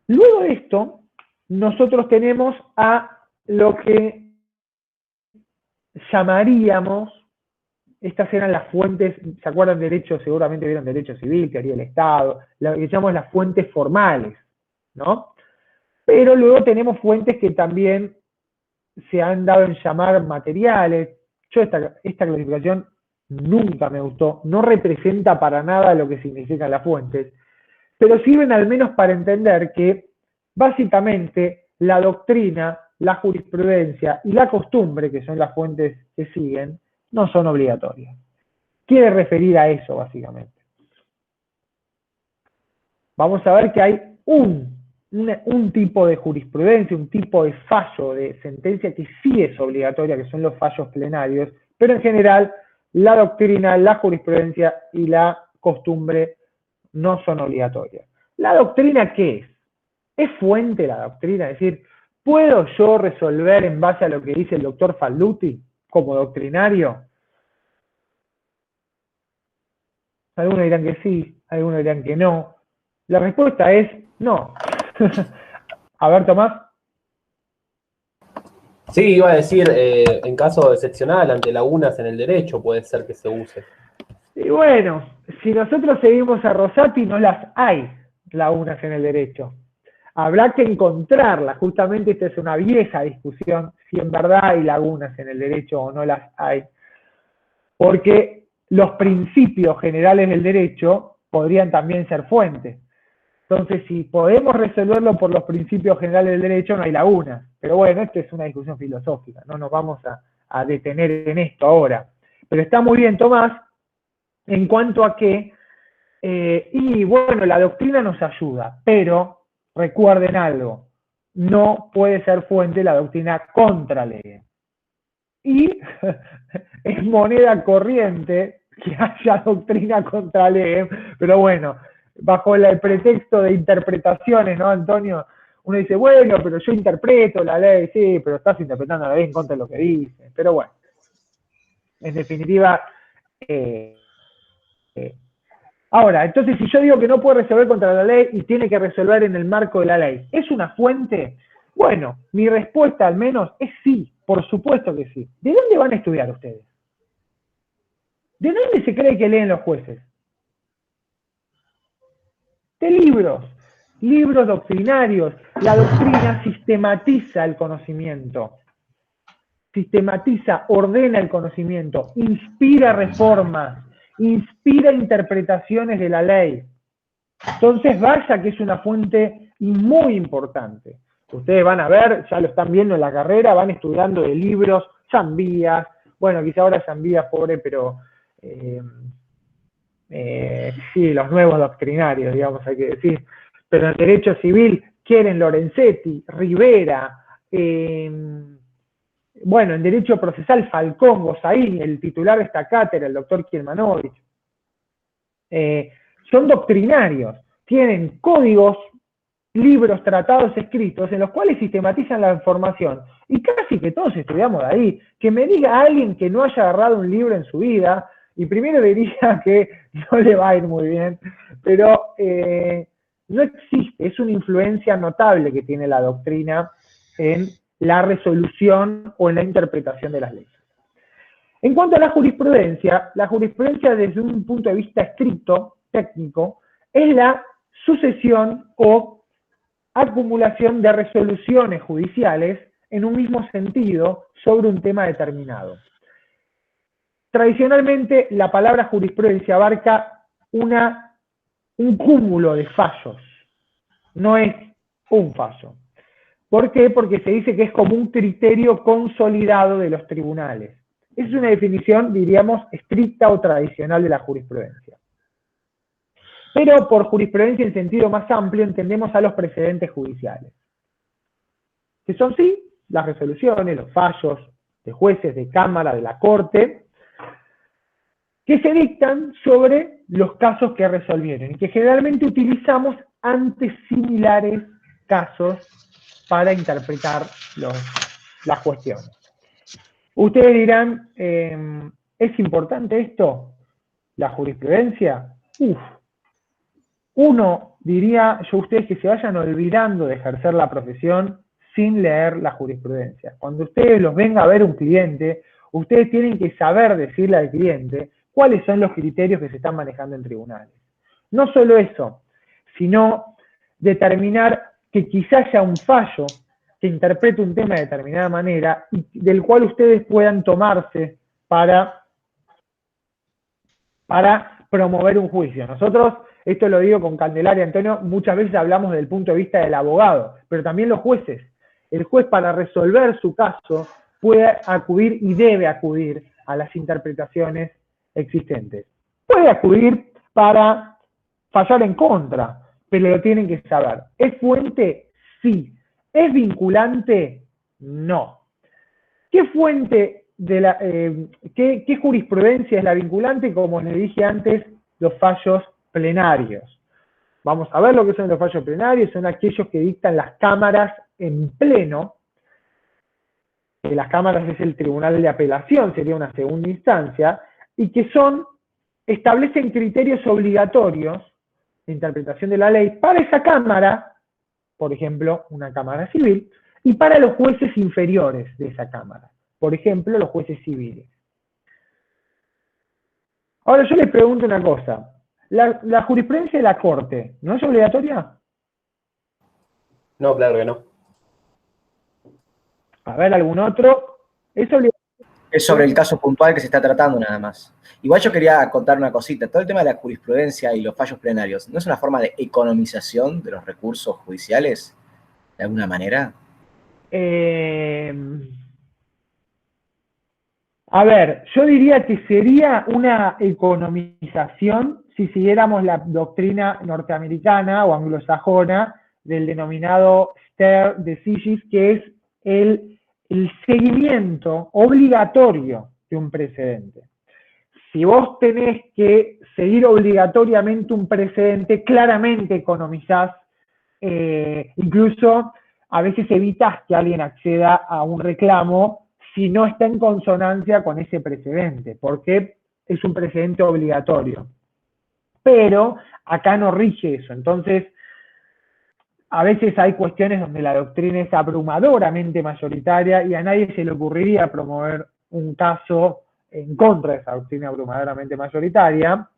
luego de esto, nosotros tenemos a lo que llamaríamos, estas eran las fuentes, ¿se acuerdan de derecho? Seguramente vieron derecho civil, teoría del Estado, lo que llamamos las fuentes formales, ¿no? Pero luego tenemos fuentes que también se han dado en llamar materiales. Yo esta clasificación nunca me gustó, no representa para nada lo que significan las fuentes, pero sirven al menos para entender que básicamente la doctrina, la jurisprudencia y la costumbre, que son las fuentes que siguen, no son obligatorias. Quiere referir a eso básicamente. Vamos a ver que hay un tipo de jurisprudencia, un tipo de fallo de sentencia que sí es obligatoria, que son los fallos plenarios, pero en general la doctrina, la jurisprudencia y la costumbre no son obligatorias. ¿La doctrina qué es? ¿Es fuente la doctrina? Es decir, ¿puedo yo resolver en base a lo que dice el doctor Falduti como doctrinario? Algunos dirán que sí, algunos dirán que no. La respuesta es no. A ver, Tomás. Sí, iba a decir, en caso excepcional, ante lagunas en el derecho, puede ser que se use. Y bueno, si nosotros seguimos a Rosati, no las hay lagunas en el derecho. Habrá que encontrarlas. Justamente esta es una vieja discusión, si en verdad hay lagunas en el derecho o no las hay. Porque los principios generales del derecho podrían también ser fuentes. Entonces, si podemos resolverlo por los principios generales del derecho, no hay lagunas. Pero bueno, esto es una discusión filosófica, no nos vamos a detener en esto ahora. Pero está muy bien, Tomás, en cuanto a que Y bueno, la doctrina nos ayuda, pero recuerden algo, no puede ser fuente la doctrina contra ley. Y es moneda corriente que haya doctrina contra ley, pero bueno, bajo el pretexto de interpretaciones, ¿no, Antonio? Uno dice, bueno, pero yo interpreto la ley, sí, pero estás interpretando la ley en contra de lo que dice. Pero bueno, en definitiva, ahora, entonces si yo digo que no puede resolver contra la ley y tiene que resolver en el marco de la ley, ¿es una fuente? Bueno, mi respuesta al menos es sí, por supuesto que sí. ¿De dónde van a estudiar ustedes? ¿De dónde se cree que leen los jueces? De libros, libros doctrinarios. La doctrina sistematiza el conocimiento, sistematiza, ordena el conocimiento, inspira reformas, inspira interpretaciones de la ley. Entonces, vaya que es una fuente muy importante. Ustedes van a ver, ya lo están viendo en la carrera, van estudiando de libros, Zambías, bueno, quizá ahora Zambías, pobre, pero sí, los nuevos doctrinarios, digamos, hay que decir. Pero en derecho civil quieren Lorenzetti, Rivera, bueno, en derecho procesal Falcón, Gozaín, el titular de esta cátedra, el doctor Kielmanovich. Son doctrinarios, tienen códigos, libros, tratados escritos en los cuales sistematizan la información. Y casi que todos estudiamos de ahí. Que me diga alguien que no haya agarrado un libro en su vida, y primero diría que no le va a ir muy bien, pero no existe, es una influencia notable que tiene la doctrina en la resolución o en la interpretación de las leyes. En cuanto a la jurisprudencia desde un punto de vista estricto, técnico, es la sucesión o acumulación de resoluciones judiciales en un mismo sentido sobre un tema determinado. Tradicionalmente, la palabra jurisprudencia abarca un cúmulo de fallos, no es un fallo. ¿Por qué? Porque se dice que es como un criterio consolidado de los tribunales. Es una definición, diríamos, estricta o tradicional de la jurisprudencia. Pero por jurisprudencia en sentido más amplio entendemos a los precedentes judiciales, que son sí las resoluciones, los fallos de jueces, de cámara, de la corte, que se dictan sobre los casos que resolvieron y que generalmente utilizamos ante similares casos para interpretar las cuestiones. Ustedes dirán, ¿es importante esto? ¿La jurisprudencia? Uno diría yo a ustedes que se vayan olvidando de ejercer la profesión sin leer la jurisprudencia. Cuando ustedes los venga a ver un cliente, ustedes tienen que saber decirle al cliente cuáles son los criterios que se están manejando en tribunales. No solo eso, sino determinar que quizás haya un fallo que interprete un tema de determinada manera y del cual ustedes puedan tomarse para promover un juicio. Nosotros, esto lo digo con Candelaria, Antonio, muchas veces hablamos del punto de vista del abogado, pero también los jueces. El juez, para resolver su caso, puede acudir y debe acudir a las interpretaciones existentes. Puede acudir para fallar en contra, pero lo tienen que saber. ¿Es fuente? Sí. ¿Es vinculante? No. ¿Qué fuente de la, qué jurisprudencia es la vinculante? Como les dije antes, los fallos plenarios. Vamos a ver lo que son los fallos plenarios, son aquellos que dictan las cámaras en pleno. Las cámaras es el tribunal de apelación, sería una segunda instancia, y que establecen criterios obligatorios de interpretación de la ley para esa cámara, por ejemplo, una cámara civil, y para los jueces inferiores de esa cámara, por ejemplo, los jueces civiles. Ahora yo les pregunto una cosa, ¿la jurisprudencia de la Corte no es obligatoria? No, claro que no. A ver, ¿algún otro? ¿Es obligatorio? Es sobre el caso puntual que se está tratando nada más. Igual yo quería contar una cosita. Todo el tema de la jurisprudencia y los fallos plenarios, ¿no es una forma de economización de los recursos judiciales? ¿De alguna manera? A ver, yo diría que sería una economización si siguiéramos la doctrina norteamericana o anglosajona del denominado stare decisis, que es el seguimiento obligatorio de un precedente. Si vos tenés que seguir obligatoriamente un precedente, claramente economizás, incluso a veces evitas que alguien acceda a un reclamo si no está en consonancia con ese precedente, porque es un precedente obligatorio. Pero acá no rige eso, entonces a veces hay cuestiones donde la doctrina es abrumadoramente mayoritaria y a nadie se le ocurriría promover un caso en contra de esa doctrina abrumadoramente mayoritaria,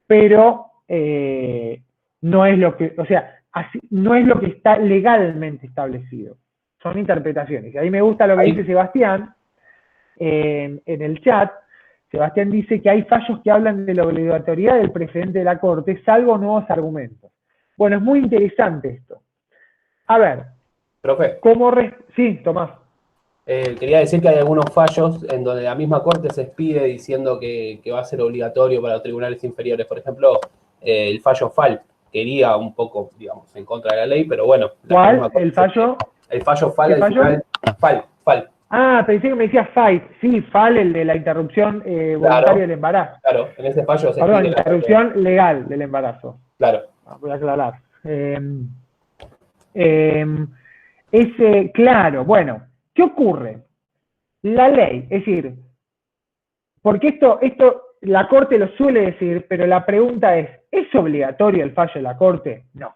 pero no es lo que, o sea, así, no es lo que está legalmente establecido. Son interpretaciones. Y ahí me gusta lo que dice Sebastián en el chat. Sebastián dice que hay fallos que hablan de la obligatoriedad del precedente de la Corte, salvo nuevos argumentos. Bueno, es muy interesante esto. A ver. Profe. Sí, Tomás. Quería decir que hay algunos fallos en donde la misma Corte se expide diciendo que va a ser obligatorio para los tribunales inferiores. Por ejemplo, el fallo FAL, que iría un poco, digamos, en contra de la ley, pero bueno. ¿Cuál? ¿El fallo? El fallo FAL al final. FAL. Ah, pensé que me decías FAIT. Sí, FAL, el de la interrupción voluntaria del embarazo. Claro, en ese fallo se Perdón, interrupción legal del embarazo. Claro. Voy a aclarar. Claro, bueno, ¿qué ocurre? La ley, es decir, porque esto la Corte lo suele decir, pero la pregunta ¿es obligatorio el fallo de la Corte? No.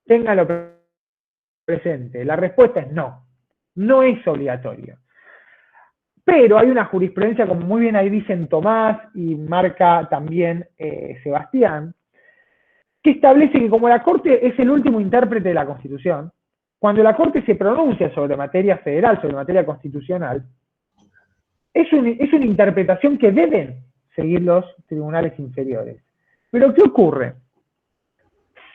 Téngalo presente. La respuesta es no. No es obligatorio. Pero hay una jurisprudencia, como muy bien ahí dicen Tomás y marca también Sebastián, que establece que como la Corte es el último intérprete de la Constitución, cuando la Corte se pronuncia sobre materia federal, sobre materia constitucional, es una interpretación que deben seguir los tribunales inferiores. Pero ¿qué ocurre?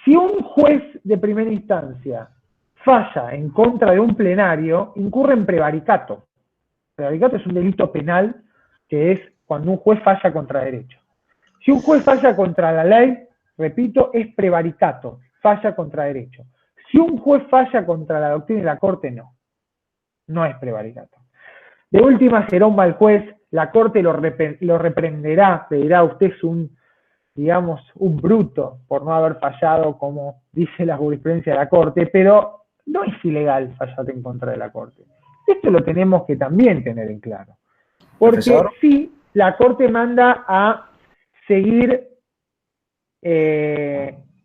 Si un juez de primera instancia falla en contra de un plenario, incurre en prevaricato. Prevaricato es un delito penal que es cuando un juez falla contra derecho. Si un juez falla contra la ley, repito, es prevaricato, falla contra derecho. Si un juez falla contra la doctrina de la Corte, no es prevaricato. De última, será un mal juez, la Corte lo reprenderá, le dirá usted es un bruto por no haber fallado, como dice la jurisprudencia de la Corte, pero no es ilegal fallar en contra de la Corte. Esto lo tenemos que también tener en claro. Porque ¿Profesor? Sí, la Corte manda a seguir...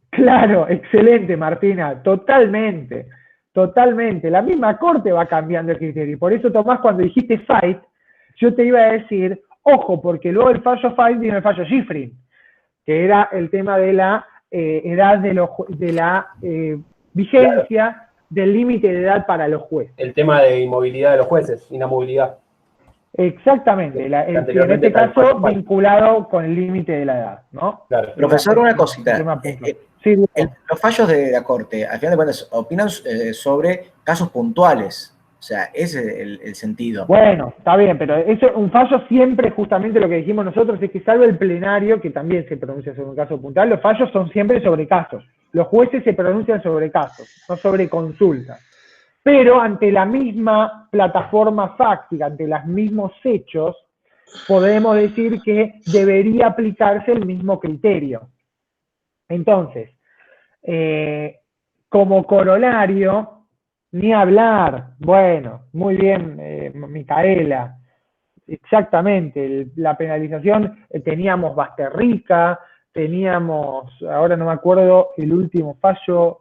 claro, excelente, Martina, totalmente. La misma Corte va cambiando el criterio. Y por eso, Tomás, cuando dijiste FAIT, yo te iba a decir, ojo, porque luego el fallo FAIT vino el fallo Schifrin, que era el tema de la edad de la vigencia, claro, del límite de edad para los jueces. El tema de inmovilidad de los jueces, inamovilidad. Exactamente, en este caso vinculado con el límite de la edad, ¿no? Claro. Profesor, una cosita. Sí, los fallos de la Corte, al final de cuentas, opinan sobre casos puntuales. O sea, ese es el sentido. Bueno, está bien, pero eso, un fallo siempre, justamente lo que dijimos nosotros, es que salvo el plenario, que también se pronuncia sobre un caso puntual, los fallos son siempre sobre casos. Los jueces se pronuncian sobre casos, no sobre consultas. Pero ante la misma plataforma fáctica, ante los mismos hechos, podemos decir que debería aplicarse el mismo criterio. Entonces, como corolario, ni hablar, bueno, muy bien, Micaela, exactamente, la penalización, teníamos Basterrica, teníamos, ahora no me acuerdo, el último fallo,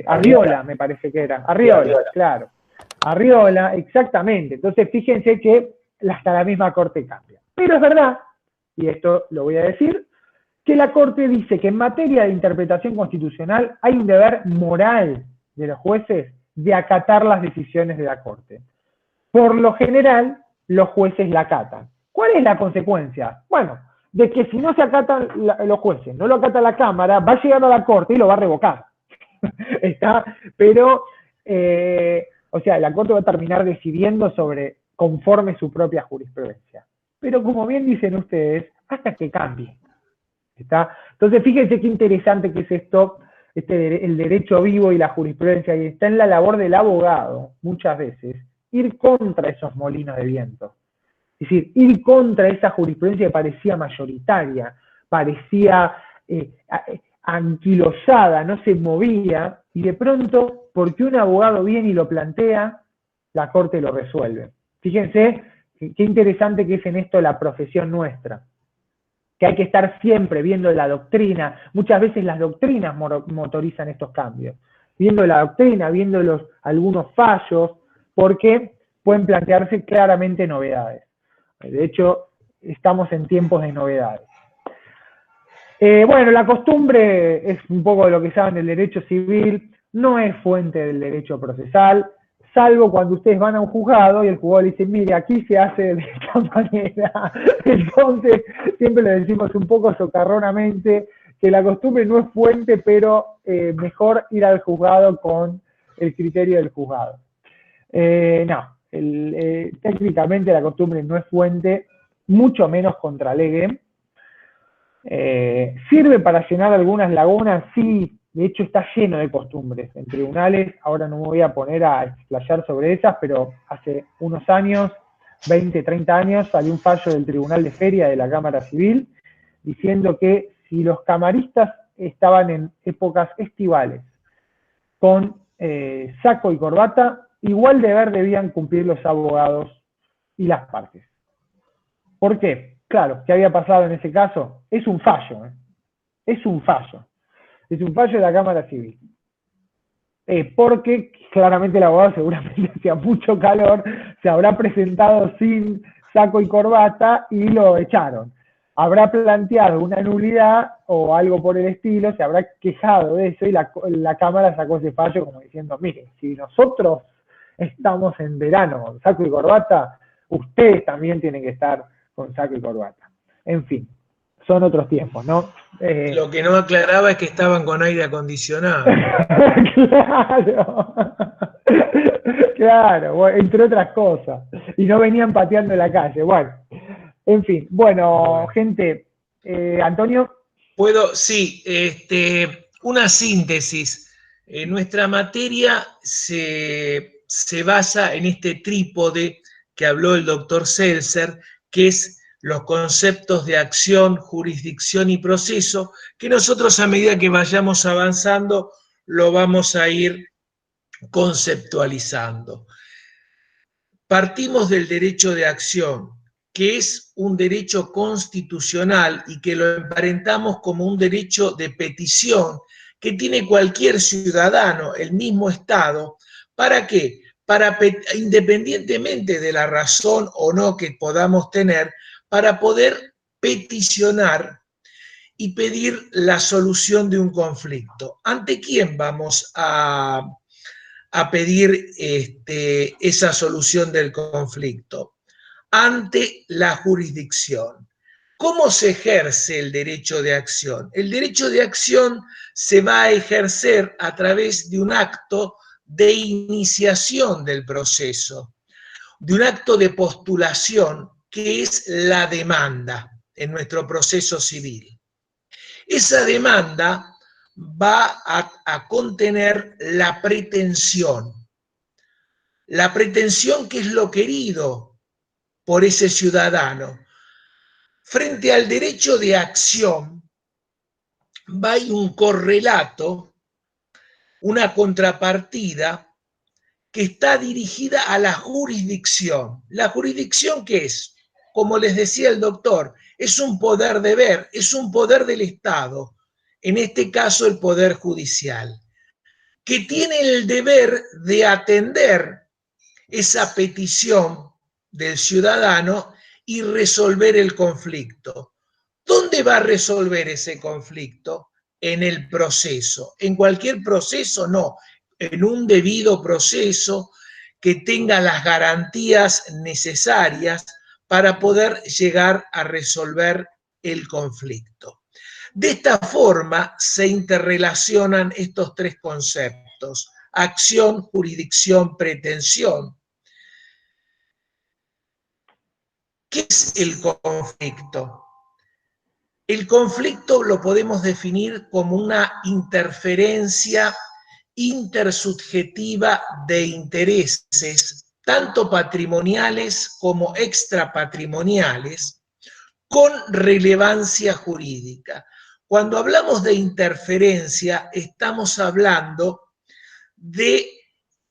Arriola me parece que era, Arriola, claro, Arriola, exactamente, entonces fíjense que hasta la misma Corte cambia. Pero es verdad, y esto lo voy a decir, que la Corte dice que en materia de interpretación constitucional hay un deber moral de los jueces de acatar las decisiones de la Corte. Por lo general, los jueces la acatan. ¿Cuál es la consecuencia? Bueno, de que si no se acatan los jueces, no lo acata la Cámara, va a llegar a la Corte y lo va a revocar. Pero, o sea, la Corte va a terminar decidiendo sobre conforme su propia jurisprudencia. Pero como bien dicen ustedes, hasta que cambie. ¿Está? Entonces, fíjense qué interesante que es esto, el derecho vivo y la jurisprudencia, y está en la labor del abogado, muchas veces, ir contra esos molinos de viento. Es decir, ir contra esa jurisprudencia que parecía mayoritaria, parecía anquilosada, no se movía, y de pronto, porque un abogado viene y lo plantea, la Corte lo resuelve. Fíjense qué interesante que es en esto la profesión nuestra, que hay que estar siempre viendo la doctrina. Muchas veces las doctrinas motorizan estos cambios, viendo la doctrina, viendo algunos fallos, porque pueden plantearse claramente novedades. De hecho, estamos en tiempos de novedades. Bueno, la costumbre es un poco de lo que saben del derecho civil, no es fuente del derecho procesal, salvo cuando ustedes van a un juzgado y el juzgado le dice, mire, aquí se hace de esta manera. Entonces, siempre le decimos un poco socarronamente que la costumbre no es fuente, pero mejor ir al juzgado con el criterio del juzgado. Técnicamente la costumbre no es fuente, mucho menos contra lege. ¿Sirve para llenar algunas lagunas? Sí, de hecho está lleno de costumbres en tribunales. Ahora no me voy a poner a explayar sobre esas, pero hace unos años, 20, 30 años, salió un fallo del Tribunal de Feria de la Cámara Civil diciendo que si los camaristas estaban en épocas estivales con saco y corbata, igual deber debían cumplir los abogados y las partes. ¿Por qué? Claro, ¿qué había pasado en ese caso? Es un fallo, es un fallo. Es un fallo de la Cámara Civil. Porque claramente el abogado seguramente hacía mucho calor, se habrá presentado sin saco y corbata y lo echaron. Habrá planteado una nulidad o algo por el estilo, se habrá quejado de eso y la Cámara sacó ese fallo como diciendo, miren, si nosotros estamos en verano con saco y corbata, ustedes también tienen que estar con saco y corbata. En fin, son otros tiempos, ¿no? Lo que no aclaraba es que estaban con aire acondicionado. Claro, bueno, entre otras cosas. Y no venían pateando en la calle. Bueno, en fin. Bueno, gente, Antonio. Puedo, sí, una síntesis. Nuestra materia se basa en este trípode que habló el doctor Seltzer, que es los conceptos de acción, jurisdicción y proceso, que nosotros a medida que vayamos avanzando lo vamos a ir conceptualizando. Partimos del derecho de acción, que es un derecho constitucional y que lo emparentamos como un derecho de petición que tiene cualquier ciudadano, el mismo Estado. ¿Para qué? Independientemente de la razón o no que podamos tener, para poder peticionar y pedir la solución de un conflicto. ¿Ante quién vamos a pedir esa solución del conflicto? Ante la jurisdicción. ¿Cómo se ejerce el derecho de acción? El derecho de acción se va a ejercer a través de un acto de iniciación del proceso, de un acto de postulación que es la demanda en nuestro proceso civil. Esa demanda va a contener la pretensión. La pretensión que es lo querido por ese ciudadano. Frente al derecho de acción, va a ir un correlato, una contrapartida que está dirigida a la jurisdicción. ¿La jurisdicción qué es? Como les decía el doctor, es un poder deber, es un poder del Estado, en este caso el Poder Judicial, que tiene el deber de atender esa petición del ciudadano y resolver el conflicto. ¿Dónde va a resolver ese conflicto? En el proceso. ¿En cualquier proceso? No. En un debido proceso que tenga las garantías necesarias para poder llegar a resolver el conflicto. De esta forma se interrelacionan estos tres conceptos: acción, jurisdicción, pretensión. ¿Qué es el conflicto? El conflicto lo podemos definir como una interferencia intersubjetiva de intereses, tanto patrimoniales como extrapatrimoniales, con relevancia jurídica. Cuando hablamos de interferencia, estamos hablando de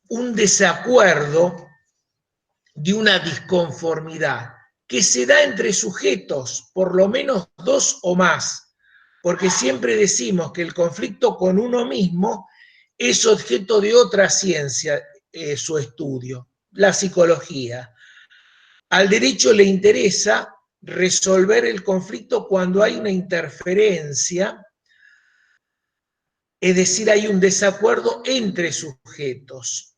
un desacuerdo, de una disconformidad que se da entre sujetos, por lo menos dos o más, porque siempre decimos que el conflicto con uno mismo es objeto de otra ciencia, su estudio, la psicología. Al derecho le interesa resolver el conflicto cuando hay una interferencia, es decir, hay un desacuerdo entre sujetos.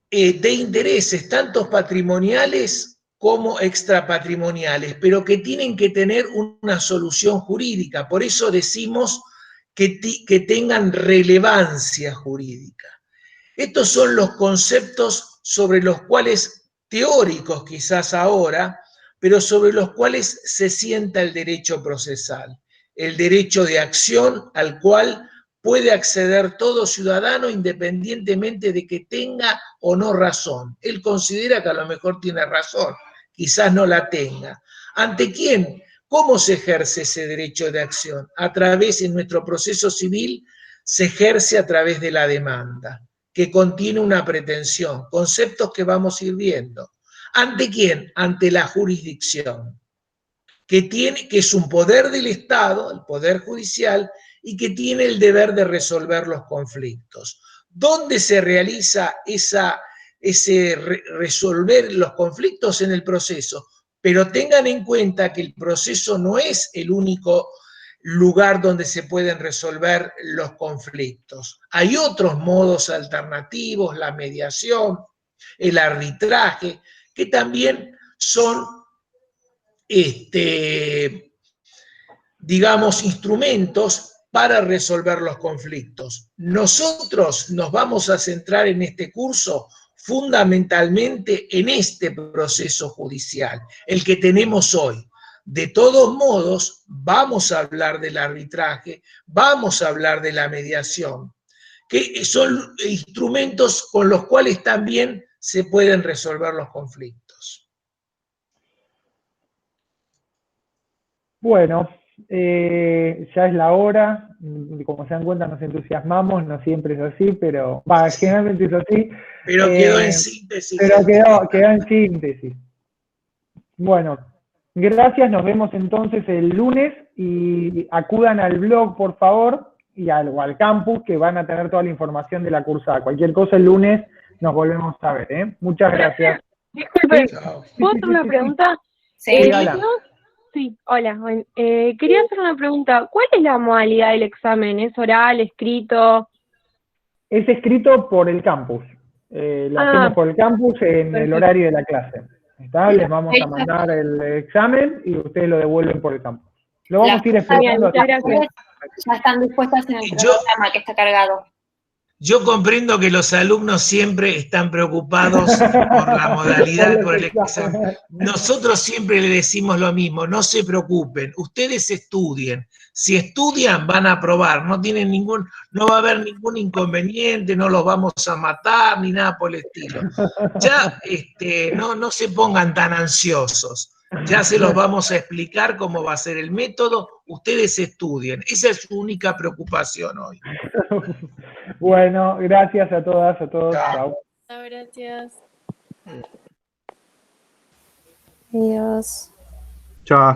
De intereses tanto patrimoniales como extrapatrimoniales, pero que tienen que tener una solución jurídica. Por eso decimos que tengan relevancia jurídica. Estos son los conceptos sobre los cuales, teóricos quizás ahora, pero sobre los cuales se sienta el derecho procesal. El derecho de acción al cual puede acceder todo ciudadano independientemente de que tenga o no razón. Él considera que a lo mejor tiene razón, quizás no la tenga. ¿Ante quién? ¿Cómo se ejerce ese derecho de acción? A través, en nuestro proceso civil, se ejerce a través de la demanda, que contiene una pretensión, conceptos que vamos a ir viendo. ¿Ante quién? Ante la jurisdicción, que es un poder del Estado, el poder judicial, y que tiene el deber de resolver los conflictos. ¿Dónde se realiza resolver los conflictos? En el proceso. Pero tengan en cuenta que el proceso no es el único lugar donde se pueden resolver los conflictos. Hay otros modos alternativos, la mediación, el arbitraje, que también son, digamos, instrumentos para resolver los conflictos. Nosotros nos vamos a centrar en este curso fundamentalmente en este proceso judicial, el que tenemos hoy. De todos modos, vamos a hablar del arbitraje, vamos a hablar de la mediación, que son instrumentos con los cuales también se pueden resolver los conflictos. Bueno, ya es la hora, como se dan cuenta nos entusiasmamos, no siempre es así, pero generalmente es así. Pero quedó en síntesis. Pero quedó en síntesis. Bueno, gracias, nos vemos entonces el lunes y acudan al blog, por favor, y al campus, que van a tener toda la información de la cursada. Cualquier cosa el lunes nos volvemos a ver, ¿eh? Muchas gracias. Disculpe, ¿puedo hacer una pregunta? Sí, Sí, hola. Quería hacer una pregunta. ¿Cuál es la modalidad del examen? ¿Es oral, escrito? Es escrito por el campus. Lo hacemos por el campus en el horario de la clase. ¿Está? Les vamos a mandar el examen y ustedes lo devuelven por el campus. Lo vamos a ir explicando. Muchas gracias. Ya están dispuestas en el programa que está cargado. Yo comprendo que los alumnos siempre están preocupados por la modalidad, por el examen. Nosotros siempre les decimos lo mismo, no se preocupen, ustedes estudien. Si estudian, van a aprobar, no va a haber ningún inconveniente, no los vamos a matar, ni nada por el estilo. Ya no se pongan tan ansiosos. Ya se los vamos a explicar cómo va a ser el método, ustedes estudien. Esa es su única preocupación hoy. Bueno, gracias a todas, a todos. Chao. Gracias. Adiós. Chao.